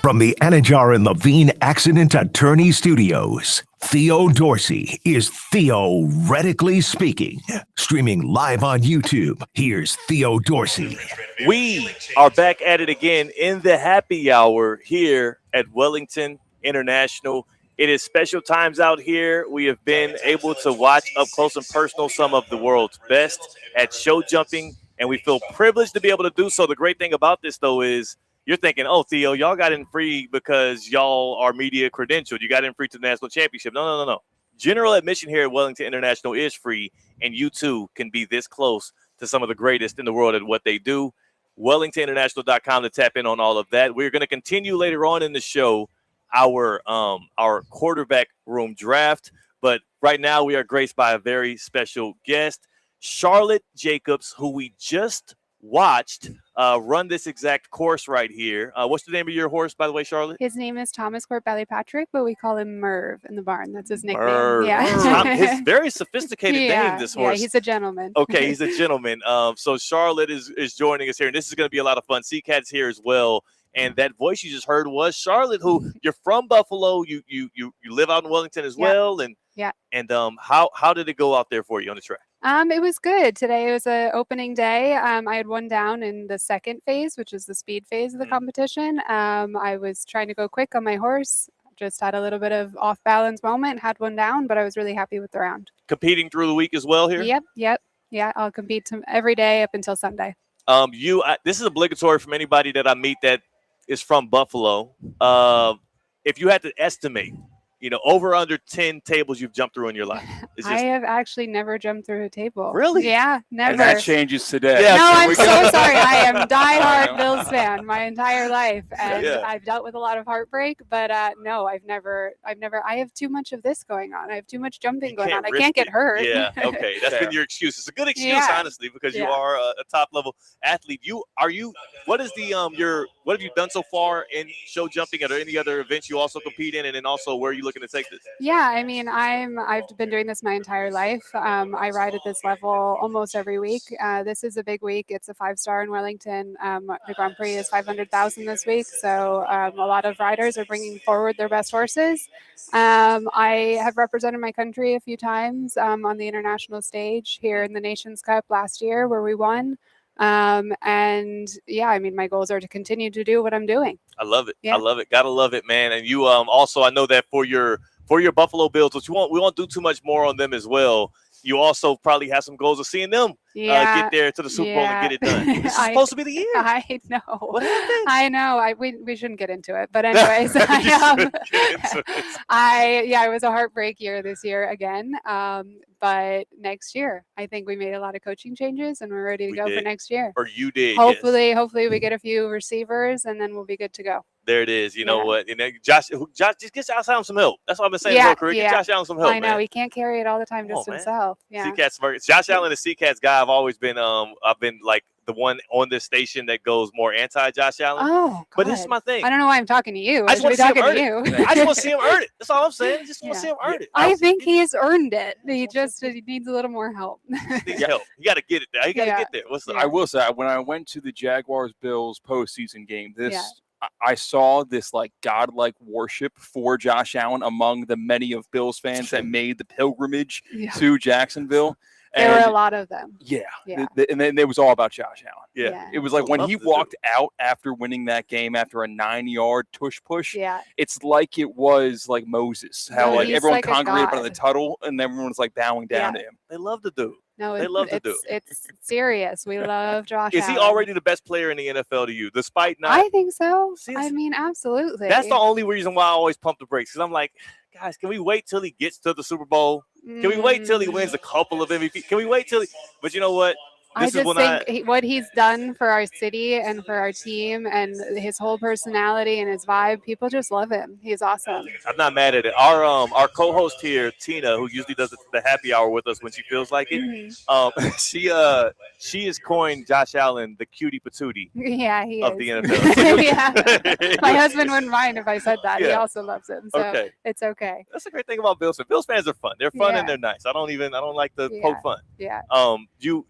From the Anajar and Levine Accident Attorney Studios, Theo Dorsey is Theoretically Speaking. Streaming live on YouTube, here's Theo Dorsey. We are back at it again in the happy hour here at Wellington International. It is special times out here. We have been able to watch up close and personal some of the world's best at show jumping, and we feel privileged to be able to do so. The great thing about this, though, is you're thinking, oh, Theo, y'all got in free because y'all are media credentialed. You got in free to the national championship. No. General admission here at Wellington International is free, and you, too, can be this close to some of the greatest in the world at what they do. WellingtonInternational.com to tap in on all of that. We're going to continue later on in the show our quarterback room draft, but right now we are graced by a very special guest, Charlotte Jacobs, who we just watched run this exact course right here. What's the name of your horse, by the way, Charlotte? His name is Thomas Court Patrick, but we call him Merv in the barn. That's his nickname. Merv. Yeah. His very sophisticated name, this horse. Yeah, he's a gentleman. Okay, he's a gentleman. So Charlotte is joining us here, and this is going to be a lot of fun. C-Katt's here as well. And that voice you just heard was Charlotte, who you're from Buffalo. You live out in Wellington as well. And how did it go out there for you on the track? It was good. Today was an opening day. I had one down in the second phase, which is the speed phase of the competition. I was trying to go quick on my horse. Just had a little bit of off balance moment, had one down, but I was really happy with the round. Competing through the week as well here? Yep. Yeah, I'll compete every day up until Sunday. This is obligatory from anybody that I meet that is from Buffalo. If you had to estimate, over under 10 tables you've jumped through in your life. I have actually never jumped through a table. Really? Yeah, never. And that changes today. Yeah, no, I'm so sorry. I am a diehard Bills fan my entire life, and I've dealt with a lot of heartbreak. But no, I've never. I have too much of this going on. I have too much jumping going on. I can't get hurt. Yeah. Okay, that's been your excuse. It's a good excuse, honestly, because you are a top level athlete. What is what have you done so far in show jumping? Are there any other events you also compete in, and then also where are you looking to take this? Yeah, I mean, I've been doing this my entire life. I ride at this level almost every week. This is a big week. It's a 5-star in Wellington. The Grand Prix is 500,000 this week, so a lot of riders are bringing forward their best horses. I have represented my country a few times on the international stage here in the Nations Cup last year, where we won. And yeah, I mean, my goals are to continue to do what I'm doing. I love it. I love it. Gotta love it, man. And you also, I know that for your Buffalo Bills, which we won't do too much more on them as well. You also probably have some goals of seeing them get there to the Super Bowl and get it done. This is supposed to be the year. I know. What happened? I know. We shouldn't get into it. But anyways, it was a heartbreak year this year again. But next year, I think we made a lot of coaching changes and we're ready to go for next year. Or you did. Hopefully we get a few receivers and then we'll be good to go. There it is. You know what? And then Josh, just get Josh Allen some help. That's what I've been saying. Get Josh Allen some help. I know. Man. He can't carry it all the time just himself. Yeah. Josh Allen is C-Katt's guy. I've always been. I've been like the one on this station that goes more anti-Josh Allen. Oh, God. But this is my thing. I don't know why I'm talking to you. I just want to see him earn it. I just want to see him earn it. That's all I'm saying. I just want to see him earn it. I think he has earned it. He needs a little more help. He needs help. You got to get it there. You got to get there. I will say, when I went to the Jaguars-Bills postseason game, I saw this like godlike worship for Josh Allen among the many of Bills fans that made the pilgrimage to Jacksonville. There were a lot of them. Yeah. And then it was all about Josh Allen. Yeah. It was like when he walked out after winning that game after a 9-yard tush push. Yeah. It's like it was like Moses, how like everyone like congregated by the tunnel and everyone's like bowing down to him. They love the dude. No, they love the dude. It's serious. We love Josh Allen. Is he already the best player in the NFL to you, despite not? I think so. I mean, absolutely. That's the only reason why I always pump the brakes, because I'm like, guys, can we wait till he gets to the Super Bowl? Can we wait till he wins a couple of MVP? Can we wait till But you know what? I just think what he's done for our city and for our team and his whole personality and his vibe, people just love him. He's awesome. I'm not mad at it. Our co-host here, Tina, who usually does the happy hour with us when she feels like it, she has coined Josh Allen the cutie patootie of the NFL. My husband wouldn't mind if I said that. He also loves him, so it's okay. That's the great thing about Bills fans. Bills fans are fun. They're fun and they're nice. I don't like to poke fun. Yeah. You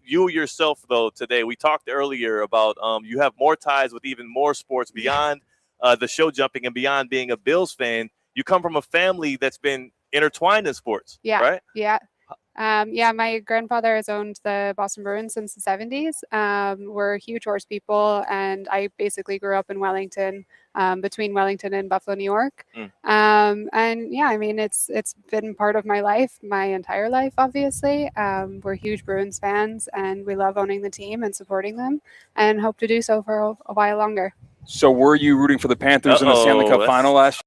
yourself, though, today we talked earlier about you have more ties with even more sports beyond the show jumping and beyond being a Bills fan. You come from a family that's been intertwined in sports, right? Yeah. My grandfather has owned the Boston Bruins since the 70s. We're huge horse people, and I basically grew up in Wellington, between Wellington and Buffalo, New York. I mean, it's been part of my life, my entire life, obviously. We're huge Bruins fans, and we love owning the team and supporting them, and hope to do so for a while longer. So were you rooting for the Panthers in the Stanley Cup final last year?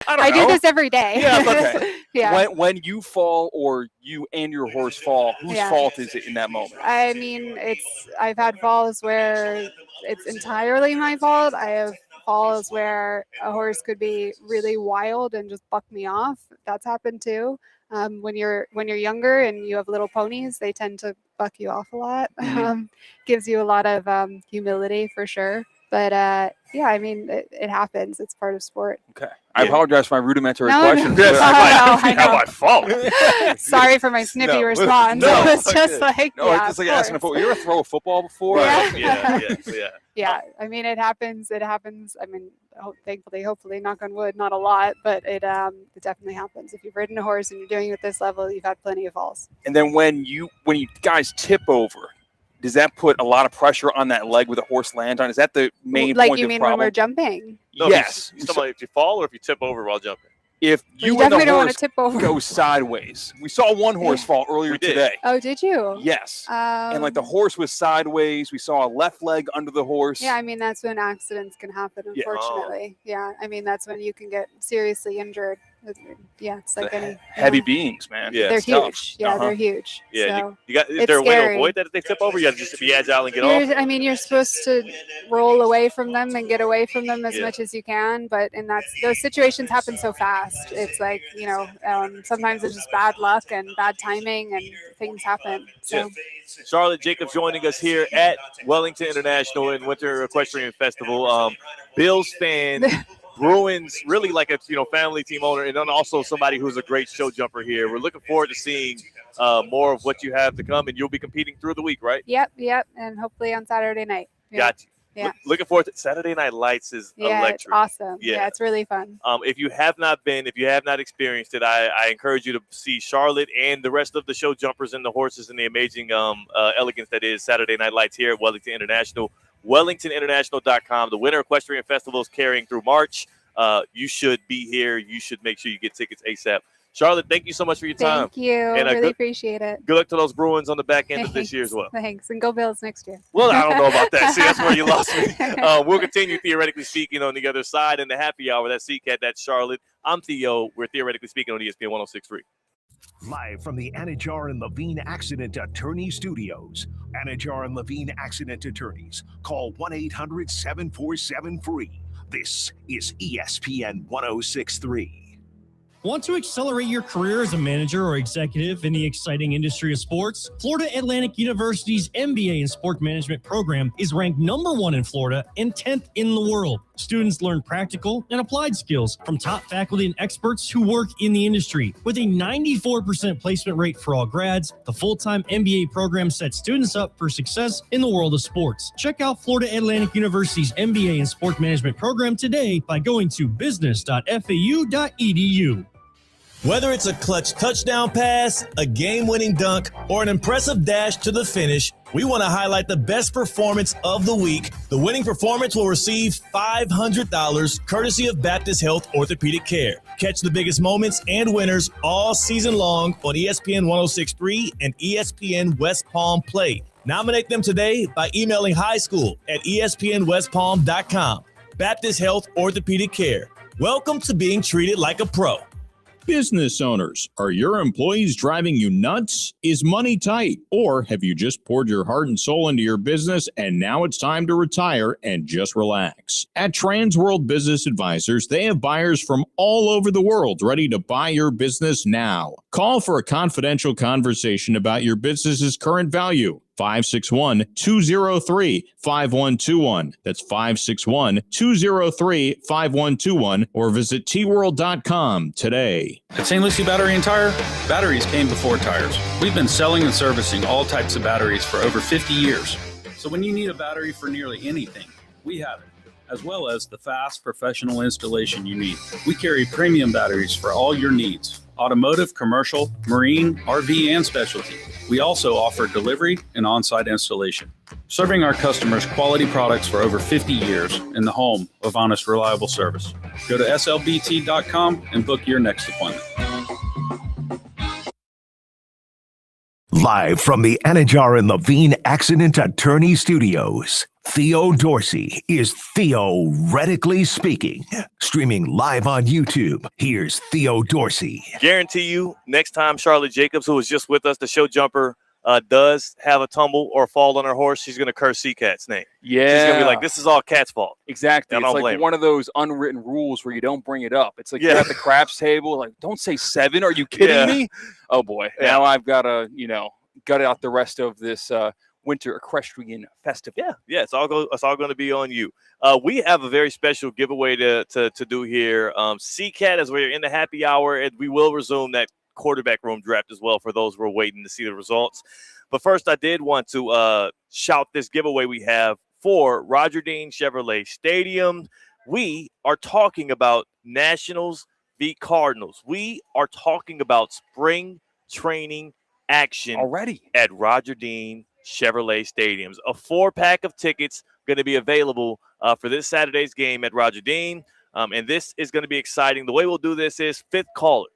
I do this every day. Yeah, okay. Yeah. When you fall or you and your horse fall, whose fault is it in that moment? I mean, I've had falls where it's entirely my fault. I have falls where a horse could be really wild and just buck me off. That's happened too. When you're younger and you have little ponies, they tend to buck you off a lot. Gives you a lot of humility for sure. But yeah, I mean, it happens. It's part of sport. Okay. I apologize for my rudimentary question. No, I know. my fault. Sorry for my snippy response. No, It's just like, no, yeah, it's just like of asking course. you ever throw a football before? Yeah. Yeah. I mean, it happens. It happens. I mean, thankfully, hopefully, knock on wood, not a lot, but it definitely happens. If you've ridden a horse and you're doing it at this level, you've had plenty of falls. And then when you guys tip over, does that put a lot of pressure on that leg with a horse lands on? Is that the main Like point you of mean problem? when we're jumping? No, Yes. if you fall or if you tip over while jumping. If We you and definitely the don't wanna horse tip over. go sideways. We saw one horse fall earlier today. Oh, did you? Yes. And like the horse was sideways. We saw a left leg under the horse. Yeah, I mean, that's when accidents can happen, Yeah. unfortunately. Yeah, I mean, that's when you can get seriously injured. Yeah, it's like any Heavy beings, man. Yeah, they're it's tough. huge. Yeah, they're huge. Yeah, So you got. Is it's there a way to scary. avoid that if they tip over? You got to just be agile and get off. I mean, you're supposed to roll away from them and get away from them as Yeah. much as you can, but those situations happen so fast. It's like, sometimes it's just bad luck and bad timing, and things happen. So. Yeah. Charlotte Jacobs joining us here at Wellington International and Winter Equestrian Festival. Bills fan, Bruins, really like a family team owner, and then also somebody who's a great show jumper here. We're looking forward to seeing more of what you have to come, and you'll be competing through the week, right? Yep, and hopefully on Saturday night. Yeah. Got you. Yeah. Looking forward to Saturday Night Lights is Yeah, electric. it's awesome. Yeah, it's really fun. If you have not experienced it, I encourage you to see Charlotte and the rest of the show jumpers and the horses and the amazing elegance that is Saturday Night Lights here at Wellington International. WellingtonInternational.com. The Winter Equestrian Festival is carrying through March. You should be here. You should make sure you get tickets ASAP. Charlotte, thank you so much for your time. Thank you. And really appreciate it. Good luck to those Bruins on the back end of this year as well. Thanks. And go Bills next year. Well, I don't know about that. See, that's where you lost me. We'll continue Theoretically Speaking on the other side in the happy hour. That's C-Katt, that's Charlotte. I'm Theo. We're Theoretically Speaking on ESPN 106.3. Live from the Anajar and Levine Accident Attorney Studios. Anajar and Levine Accident Attorneys. Call 1-800-747-FREE. This is ESPN 106.3. Want to accelerate your career as a manager or executive in the exciting industry of sports? Florida Atlantic University's MBA in Sport Management program is ranked #1 in Florida and 10th in the world. Students learn practical and applied skills from top faculty and experts who work in the industry. With a 94% placement rate for all grads, the full-time MBA program sets students up for success in the world of sports. Check out Florida Atlantic University's MBA in Sport Management program today by going to business.fau.edu. Whether it's a clutch touchdown pass, a game-winning dunk, or an impressive dash to the finish, we want to highlight the best performance of the week. The winning performance will receive $500 courtesy of Baptist Health Orthopedic Care. Catch the biggest moments and winners all season long on ESPN 106.3 and ESPN West Palm Play. Nominate them today by emailing highschool@espnwestpalm.com. Baptist Health Orthopedic Care. Welcome to being treated like a pro. Business owners, are your employees driving you nuts? Is money tight? Or have you just poured your heart and soul into your business and now it's time to retire and just relax? At Transworld Business Advisors, they have buyers from all over the world ready to buy your business now. Call for a confidential conversation about your business's current value. 561-203-5121. That's 561-203-5121 or visit tworld.com today. At St. Lucie Battery and Tire, batteries came before tires. We've been selling and servicing all types of batteries for over 50 years. So when you need a battery for nearly anything, we have it, as well as the fast professional installation you need. We carry premium batteries for all your needs: automotive, commercial, marine, RV, and specialty. We also offer delivery and on-site installation, serving our customers quality products for over 50 years in the home of honest, reliable service. Go to slbt.com and book your next appointment. Live from the Anajar and Levine Accident Attorney Studios. Theo Dorsey is theoretically speaking. Streaming live on YouTube, here's Theo Dorsey. Guarantee you, next time Charlotte Jacobs, who was just with us, the show jumper, does have a tumble or fall on her horse, she's going to curse C-Katt's name. Yeah. She's going to be like, this is all Kat's fault. Exactly. I It's don't like blame one of those unwritten rules where you don't bring it up. It's like you're at the craps table, like, don't say 7. Are you kidding me? Oh, boy. Yeah. Now I've got to, gut out the rest of this winter equestrian festival. Yeah, it's all going to be on you. We have a very special giveaway to do here. C-Katt, as we're in the happy hour, and we will resume that quarterback room draft as well for those who are waiting to see the results. But first, I did want to shout this giveaway we have for Roger Dean Chevrolet Stadium. We are talking about Nationals v. Cardinals. We are talking about spring training action already at Roger Dean Chevrolet Stadiums. A 4-pack of tickets going to be available for this Saturday's game at Roger Dean. And this is going to be exciting. The way we'll do this is fifth caller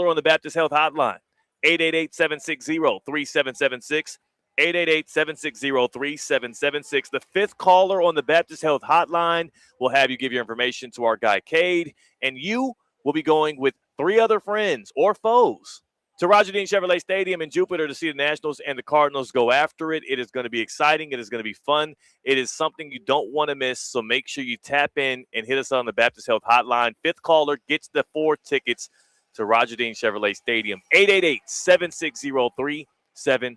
on the Baptist Health Hotline, 888-760-3776, 888-760-3776. The fifth caller on the Baptist Health Hotline will have you give your information to our guy, Cade, and you will be going with 3 other friends or foes to Roger Dean Chevrolet Stadium in Jupiter to see the Nationals and the Cardinals go after it. It is going to be exciting. It is going to be fun. It is something you don't want to miss, so make sure you tap in and hit us on the Baptist Health Hotline. Fifth caller gets the 4 tickets to Roger Dean Chevrolet Stadium, 888-760-3776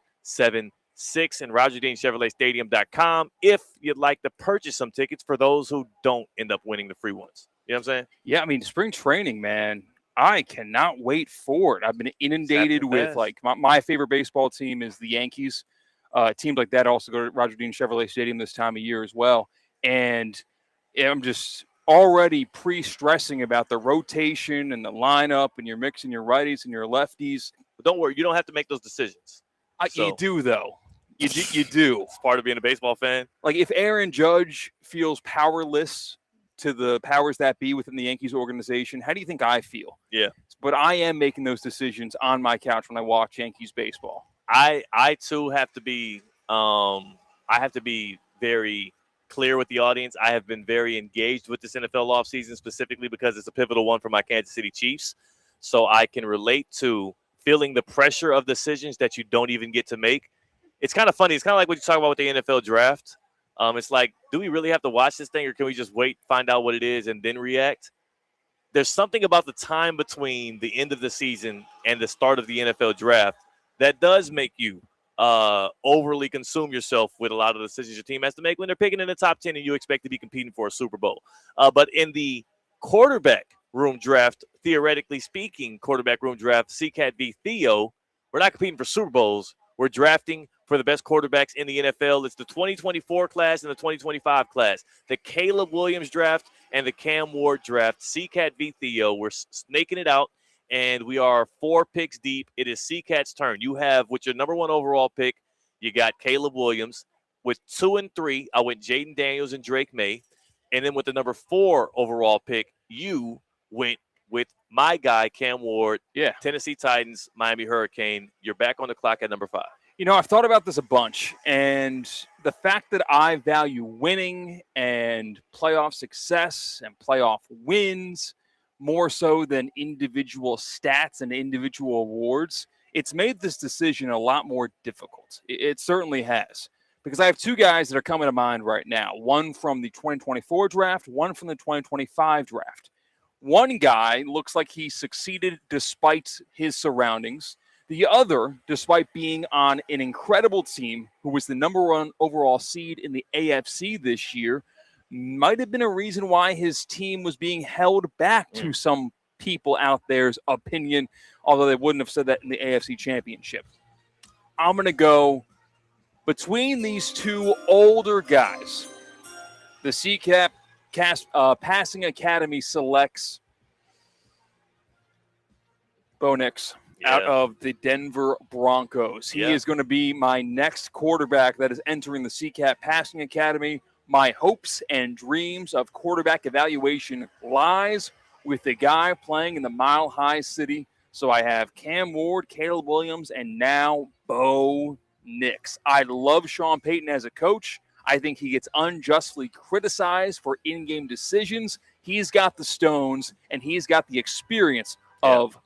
and RogerDeanChevroletStadium.com if you'd like to purchase some tickets for those who don't end up winning the free ones. You know what I'm saying? Yeah, I mean, spring training, man, I cannot wait for it. I've been inundated with, like, my favorite baseball team is the Yankees. Teams like that also go to Roger Dean Chevrolet Stadium this time of year as well. And I'm just already pre-stressing about the rotation and the lineup, and you're mixing your righties and your lefties. But don't worry, you don't have to make those decisions. You do, though. You do. It's part of being a baseball fan. Like, if Aaron Judge feels powerless to the powers that be within the Yankees organization, how do you think I feel? Yeah. But I am making those decisions on my couch when I watch Yankees baseball. I too have to be very clear with the audience. I have been very engaged with this NFL offseason specifically because it's a pivotal one for my Kansas City Chiefs. So I can relate to feeling the pressure of decisions that you don't even get to make. It's kind of funny. It's kind of like what you talk about with the NFL draft. It's like, do we really have to watch this thing, or can we just wait, find out what it is, and then react? There's something about the time between the end of the season and the start of the NFL draft that does make you overly consume yourself with a lot of the decisions your team has to make when they're picking in the top 10 and you expect to be competing for a Super Bowl. But in the quarterback room draft, theoretically speaking, quarterback room draft, C-Katt v. Theo, we're not competing for Super Bowls. We're drafting for the best quarterbacks in the NFL. It's the 2024 class and the 2025 class. The Caleb Williams draft and the Cam Ward draft. C-Katt v. Theo. We're snaking it out, and we are 4 picks deep. It is C-Katt's turn. You have, with your number 1 overall pick, you got Caleb Williams. With 2 and 3, I went Jaden Daniels and Drake May. And then with the number 4 overall pick, you went with my guy, Cam Ward, Tennessee Titans, Miami Hurricane. You're back on the clock at number 5. I've thought about this a bunch, and the fact that I value winning and playoff success and playoff wins more so than individual stats and individual awards, it's made this decision a lot more difficult. It certainly has, because I have 2 guys that are coming to mind right now, one from the 2024 draft, one from the 2025 draft. One guy looks like he succeeded despite his surroundings. The other, despite being on an incredible team who was the number 1 overall seed in the AFC this year, might have been a reason why his team was being held back to some people out there's opinion, although they wouldn't have said that in the AFC Championship. I'm going to go between these 2 older guys. The C-Katt Passing Academy selects Bo Nix out of the Denver Broncos. He is going to be my next quarterback that is entering the C-Katt Passing Academy. My hopes and dreams of quarterback evaluation lies with the guy playing in the Mile High City. So I have Cam Ward, Caleb Williams, and now Bo Nix. I love Sean Payton as a coach. I think he gets unjustly criticized for in-game decisions. He's got the stones, and he's got the experience of,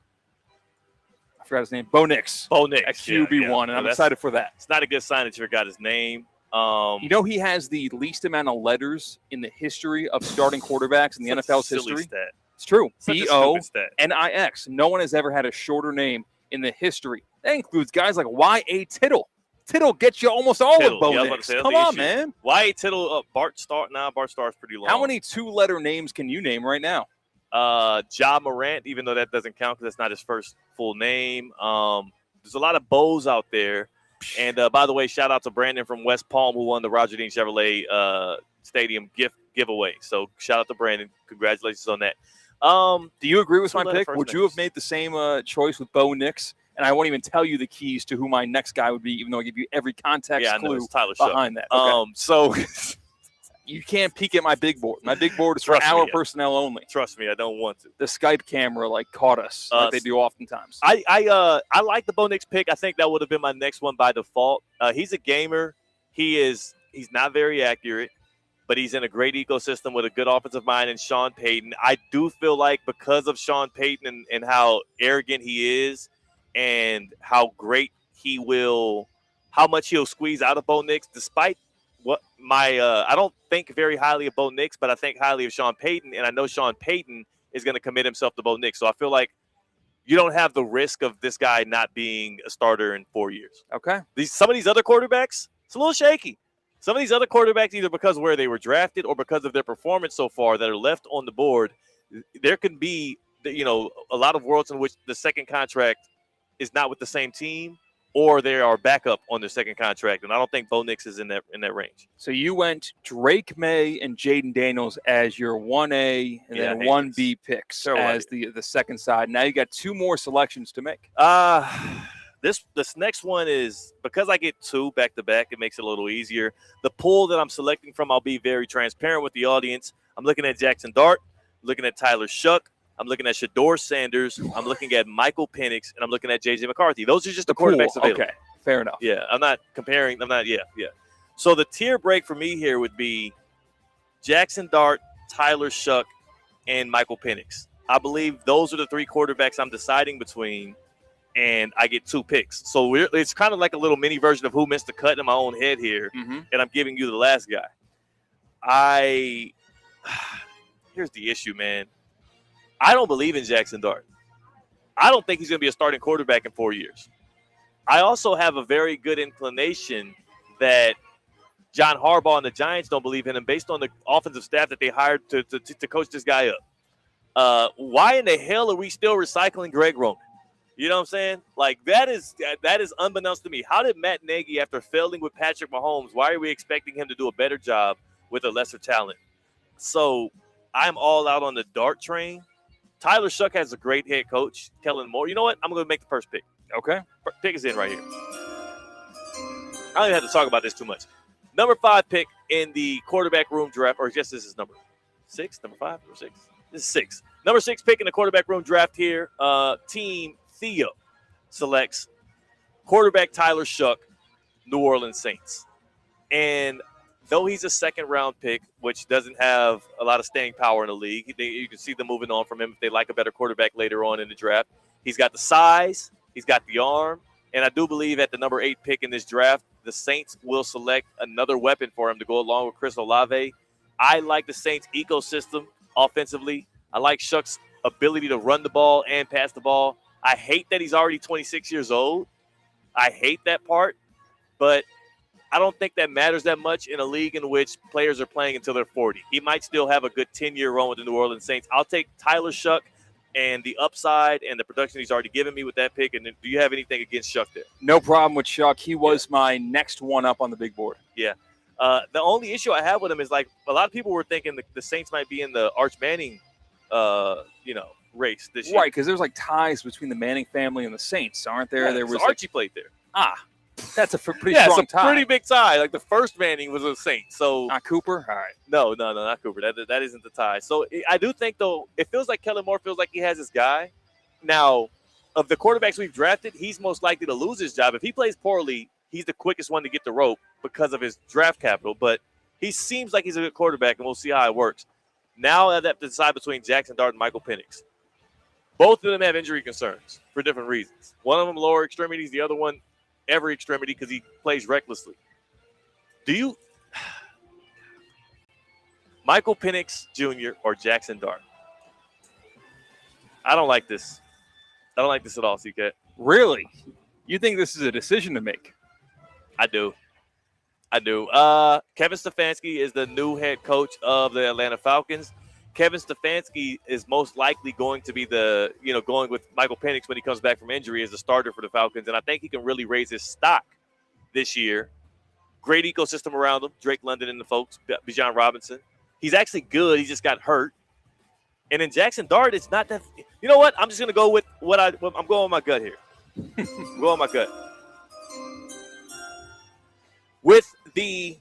I forgot his name, Bo Nix. Bo Nix. At QB1, and I'm excited for that. It's not a good sign that you forgot his name. He has the least amount of letters in the history of starting quarterbacks in the NFL's history. Stat. It's true. Such a stupid stat. B-O-N-I-X. No one has ever had a shorter name in the history. That includes guys like Y.A. Tittle. Tittle gets you almost all of Bo Nix. Come on, man. Y.A. Tittle, Bart Starr. Bart Starr's pretty long. How many 2-letter names can you name right now? Ja Morant, even though that doesn't count because that's not his first full name. There's a lot of Bows out there. And by the way, shout out to Brandon from West Palm who won the Roger Dean Chevrolet Stadium giveaway. So shout out to Brandon. Congratulations on that. Do you agree with my pick? Would you have made the same choice with Bo Nix? And I won't even tell you the keys to who my next guy would be, even though I give you every context clue behind that. Okay. So you can't peek at my big board. My big board is for our personnel only. Trust me, I don't want to. The Skype camera caught us like they do oftentimes. I like the Bo Nix pick. I think that would have been my next one by default. He's a gamer. He's not very accurate, but he's in a great ecosystem with a good offensive mind and Sean Payton. I do feel like because of Sean Payton and how arrogant he is and how great how much he'll squeeze out of Bo Nix, despite what I don't think very highly of Bo Nix, but I think highly of Sean Payton, and I know Sean Payton is going to commit himself to Bo Nix. So I feel like you don't have the risk of this guy not being a starter in 4 years. Okay. Some of these other quarterbacks, it's a little shaky. Some of these other quarterbacks, either because of where they were drafted or because of their performance so far that are left on the board, there can be, a lot of worlds in which the second contract is not with the same team, or they are backup on their second contract, and I don't think Bo Nix is in that range. So you went Drake May and Jaden Daniels as your 1A and then 1B picks as the second side. Now you got 2 more selections to make. This next one is, because I get 2 back-to-back, it makes it a little easier. The pool that I'm selecting from, I'll be very transparent with the audience. I'm looking at Jackson Dart, looking at Tyler Shuck, I'm looking at Shedeur Sanders. I'm looking at Michael Penix, and I'm looking at J.J. McCarthy. Those are just the quarterbacks available. Okay, fair enough. Yeah, I'm not comparing. Yeah. So the tier break for me here would be Jackson Dart, Tyler Shuck, and Michael Penix. I believe those are the 3 quarterbacks I'm deciding between, and I get 2 picks. So it's kind of like a little mini version of who missed the cut in my own head here, and I'm giving you the last guy. Here's the issue, man. I don't believe in Jackson Dart. I don't think he's going to be a starting quarterback in 4 years. I also have a very good inclination that John Harbaugh and the Giants don't believe in him based on the offensive staff that they hired to coach this guy up. Why in the hell are we still recycling Greg Roman? You know what I'm saying? Like, that is unbeknownst to me. How did Matt Nagy, after failing with Patrick Mahomes, why are we expecting him to do a better job with a lesser talent? So I'm all out on the Dart train. Tyler Shuck has a great head coach, Kellen Moore. You know what? I'm going to make the first pick. Okay. Pick is in right here. I don't even have to talk about this too much. Number 5 pick in the quarterback room draft, or I guess this is number 6, number 5 or 6? This is 6. Number 6 pick in the quarterback room draft here. Team Theo selects quarterback Tyler Shuck, New Orleans Saints. And though he's a second-round pick, which doesn't have a lot of staying power in the league, you can see them moving on from him if they like a better quarterback later on in the draft. He's got the size, he's got the arm, and I do believe at the number 8 pick in this draft, the Saints will select another weapon for him to go along with Chris Olave. I like the Saints' ecosystem offensively. I like Shuck's ability to run the ball and pass the ball. I hate that he's already 26 years old. I hate that part, but I don't think that matters that much in a league in which players are playing until they're 40. He might still have a good 10-year run with the New Orleans Saints. I'll take Tyler Shuck and the upside and the production he's already given me with that pick. And then, do you have anything against Shuck there? No problem with Shuck. He was my next one up on the big board. Yeah. The only issue I have with him is, like, a lot of people were thinking the Saints might be in the Arch Manning, race this year. Right, because there's like ties between the Manning family and the Saints, aren't there? Yeah, there was Archie played there. That's a pretty strong tie. Pretty big tie. Like, the first Manning was a Saint. So not Cooper. All right. No, not Cooper. That isn't the tie. So I do think, though, it feels like Kellen Moore feels like he has his guy. Now, of the quarterbacks we've drafted, he's most likely to lose his job. If he plays poorly, he's the quickest one to get the rope because of his draft capital. But He seems like he's a good quarterback, and we'll see how it works. Now I have to decide between Jackson Dart and Michael Penix. Both of them have injury concerns for different reasons. One of them lower extremities, the other one every extremity because he plays recklessly. Michael Penix Jr. or Jackson Dart? I don't like this. I don't like this at all, C-Katt. Really? You think this is a decision to make? I do. Kevin Stefanski is the new head coach of the Atlanta Falcons. Kevin Stefanski is most likely going to be going with Michael Penix when he comes back from injury as a starter for the Falcons. And I think he can really raise his stock this year. Great ecosystem around him. Drake London and the folks, Bijan Robinson. He's actually good. He just got hurt. And in Jackson Dart, it's not that. You know what? I'm just going to go with I'm going with my gut here. I'm going with my gut. With the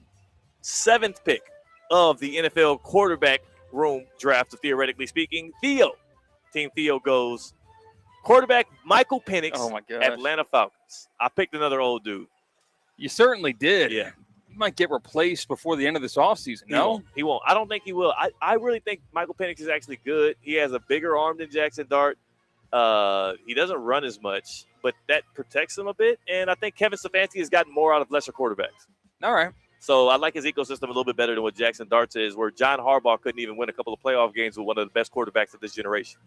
7th pick of the NFL quarterback room draft, theoretically speaking, Team Theo goes quarterback Michael Penix, Atlanta Falcons. I picked another old dude. You certainly did. Yeah. He might get replaced before the end of this offseason. No? He won't. I don't think he will. I really think Michael Penix is actually good. He has a bigger arm than Jackson Dart. He doesn't run as much, but that protects him a bit. And I think Kevin Stefanski has gotten more out of lesser quarterbacks. All right. So I like his ecosystem a little bit better than what Jackson Dart's is, where John Harbaugh couldn't even win a couple of playoff games with one of the best quarterbacks of this generation.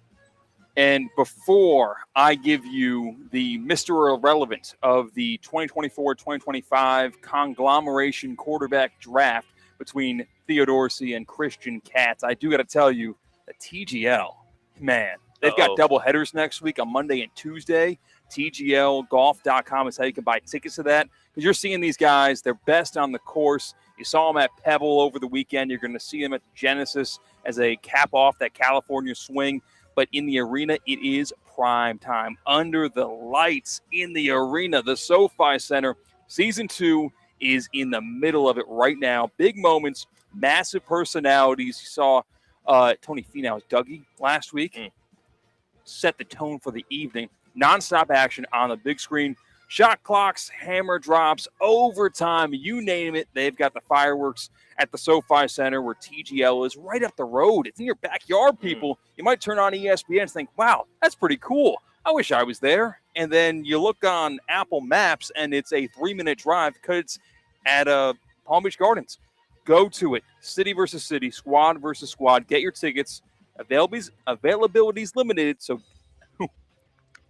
And before I give you the Mr. Irrelevant of the 2024-2025 conglomeration quarterback draft between Theo Dorsey and Christian Katz, I do got to tell you that TGL, man, they've got double headers next week on Monday and Tuesday. TGLgolf.com is how you can buy tickets to that because you're seeing these guys. They're best on the course. You saw them at Pebble over the weekend. You're going to see them at Genesis as a cap off that California swing. But in the arena, it is prime time. Under the lights in the arena, the SoFi Center. Season 2 is in the middle of it right now. Big moments, massive personalities. You saw Tony Finau's Dougie last week. Set the tone for the evening. Nonstop action on the big screen. Shot clocks, hammer drops, overtime, you name it. They've got the fireworks at the SoFi Center where TGL is right up the road. It's in your backyard, people. You might turn on ESPN and think, wow, that's pretty cool. I wish I was there. And then you look on Apple Maps and it's a 3-minute drive because it's at Palm Beach Gardens. Go to it. City versus city, squad versus squad. Get your tickets. Availability is limited, so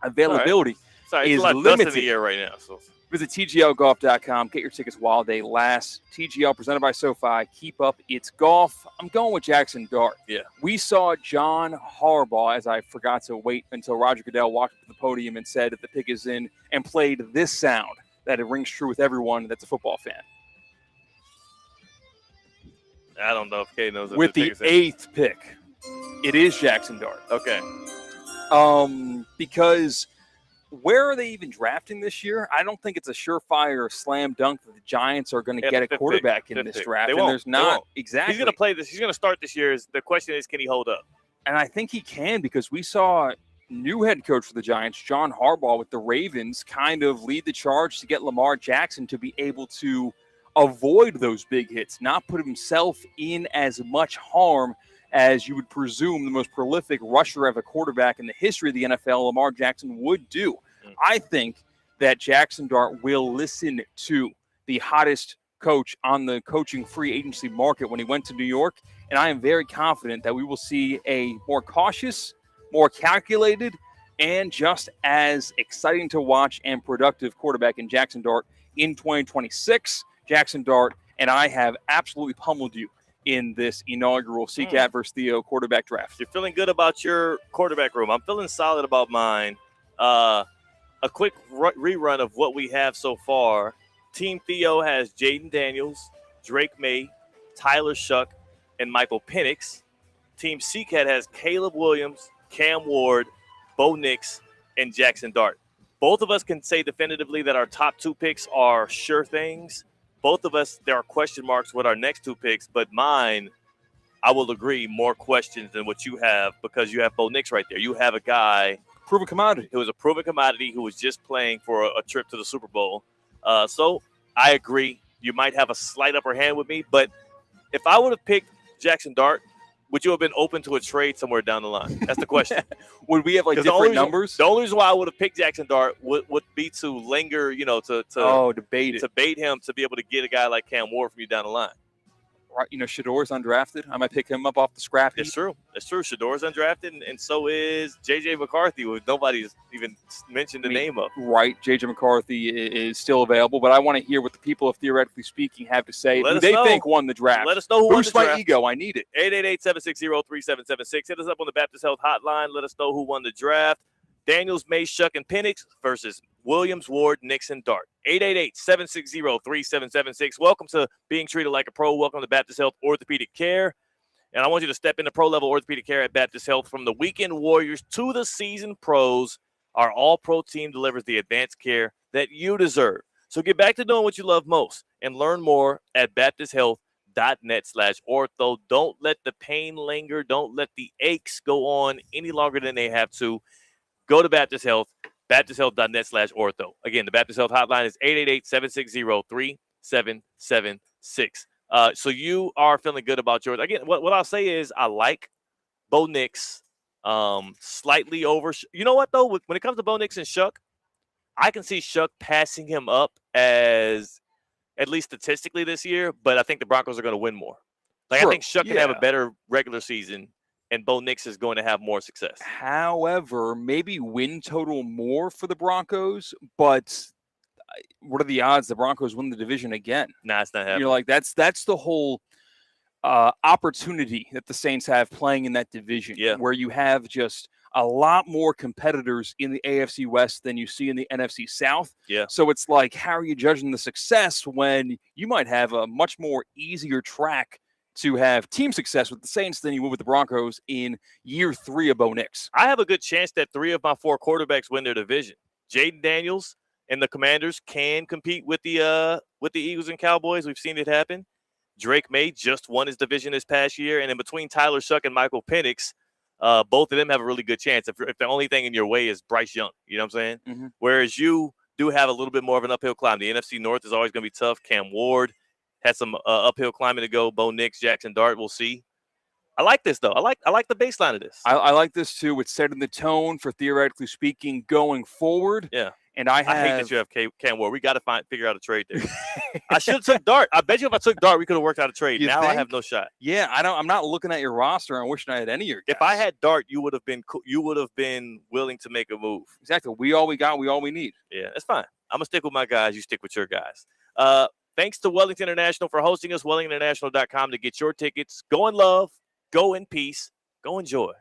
availability Sorry, is it's a lot of limited. dust in the air right now. So. Visit TGLgolf.com. Get your tickets while they last. TGL presented by SoFi. Keep up its golf. I'm going with Jackson Dart. Yeah. We saw John Harbaugh, as I forgot to wait until Roger Goodell walked up to the podium and said that the pick is in and played this sound that it rings true with everyone that's a football fan. I don't know if Kay knows. With the 8th pick, it is Jackson Dart. Okay. Because where are they even drafting this year? I don't think it's a surefire slam dunk that the Giants are going to get a quarterback in this draft. They and won't. there's not exactly. He's going to play this. He's going to start this year. The question is, can he hold up? And I think he can because we saw new head coach for the Giants, John Harbaugh, with the Ravens, kind of lead the charge to get Lamar Jackson to be able to avoid those big hits, not put himself in as much harm as you would presume the most prolific rusher of a quarterback in the history of the NFL, Lamar Jackson, would do. I think that Jackson Dart will listen to the hottest coach on the coaching free agency market when he went to New York, and I am very confident that we will see a more cautious, more calculated, and just as exciting to watch and productive quarterback in Jackson Dart in 2026. Jackson Dart and I have absolutely pummeled you in this inaugural C-Katt versus Theo quarterback draft. You're feeling good about your quarterback room. I'm feeling solid about mine. A quick rerun of what we have so far. Team Theo has Jaden Daniels, Drake May, Tyler Shuck, and Michael Penix. Team C-Katt has Caleb Williams, Cam Ward, Bo Nix, and Jackson Dart. Both of us can say definitively that our top 2 picks are sure things. Both of us, there are question marks with our next 2 picks, but mine, I will agree, more questions than what you have because you have Bo Nix right there. You have a guy, proven commodity, who was a proven commodity who was just playing for a trip to the Super Bowl. So I agree. You might have a slight upper hand with me, but if I would have picked Jackson Dart, would you have been open to a trade somewhere down the line? That's the question. Would we have like different numbers? The only reason why I would have picked Jackson Dart would be to linger, to bait him to be able to get a guy like Cam Ward from you down the line. Right, Shador's undrafted. I might pick him up off the scrap heap. It's true. It's true. Shador's undrafted, and so is J.J. McCarthy, who nobody's even mentioned the name of. Right. J.J. McCarthy is still available, but I want to hear what the people of Theoretically Speaking have to say. Who they think won the draft. Let us know who won the draft. Boost my ego. I need it. 888-760-3776. Hit us up on the Baptist Health Hotline. Let us know who won the draft. Daniels, May, Shuck, and Penix versus Williams, Ward, Nixon, Dart. 888-760-3776. Welcome to Being Treated Like a Pro. Welcome to Baptist Health Orthopedic Care. And I want you to step into pro-level orthopedic care at Baptist Health. From the weekend warriors to the seasoned pros, our all-pro team delivers the advanced care that you deserve. So get back to doing what you love most and learn more at baptisthealth.net/ortho. Don't let the pain linger. Don't let the aches go on any longer than they have to. Go to Baptist Health, baptisthealth.net/ortho. Again, the Baptist Health hotline is 888-760-3776. So you are feeling good about yours. Again, what I'll say is I like Bo Nix slightly over. You know what, though? When it comes to Bo Nix and Shuck, I can see Shuck passing him up as at least statistically this year, but I think the Broncos are going to win more. I think Shuck can have a better regular season, and Bo Nix is going to have more success. However, maybe win total more for the Broncos, but what are the odds the Broncos win the division again? Nah, it's not happening. Like that's the whole opportunity that the Saints have playing in that division, where you have just a lot more competitors in the AFC West than you see in the NFC South. Yeah. So it's like, how are you judging the success when you might have a much more easier track to have team success with the Saints than you would with the Broncos in year 3 of Bo Nix? I have a good chance that 3 of my 4 quarterbacks win their division. Jaden Daniels and the Commanders can compete with the Eagles and Cowboys. We've seen it happen. Drake May just won his division this past year, and in between Tyler Shuck and Michael Penix, both of them have a really good chance. If the only thing in your way is Bryce Young, you know what I'm saying? Mm-hmm. Whereas you do have a little bit more of an uphill climb. The NFC North is always going to be tough. Cam Ward has some uphill climbing to go. Bo Nix, Jackson Dart, we'll see. I like this, though. I like the baseline of this. I like this, too. It's setting the tone for Theoretically Speaking going forward. Yeah. And I hate that you have Cam Ward. We got to figure out a trade there. I should have took Dart. I bet you if I took Dart, we could have worked out a trade. Now I have no shot. Yeah, I'm not looking at your roster and wishing I had any of your guys. If I had Dart, you would have been willing to make a move. Exactly. We all we got. We all we need. Yeah, that's fine. I'm gonna stick with my guys. You stick with your guys. Thanks to Wellington International for hosting us. WellingtonInternational.com to get your tickets. Go in love. Go in peace. Go enjoy.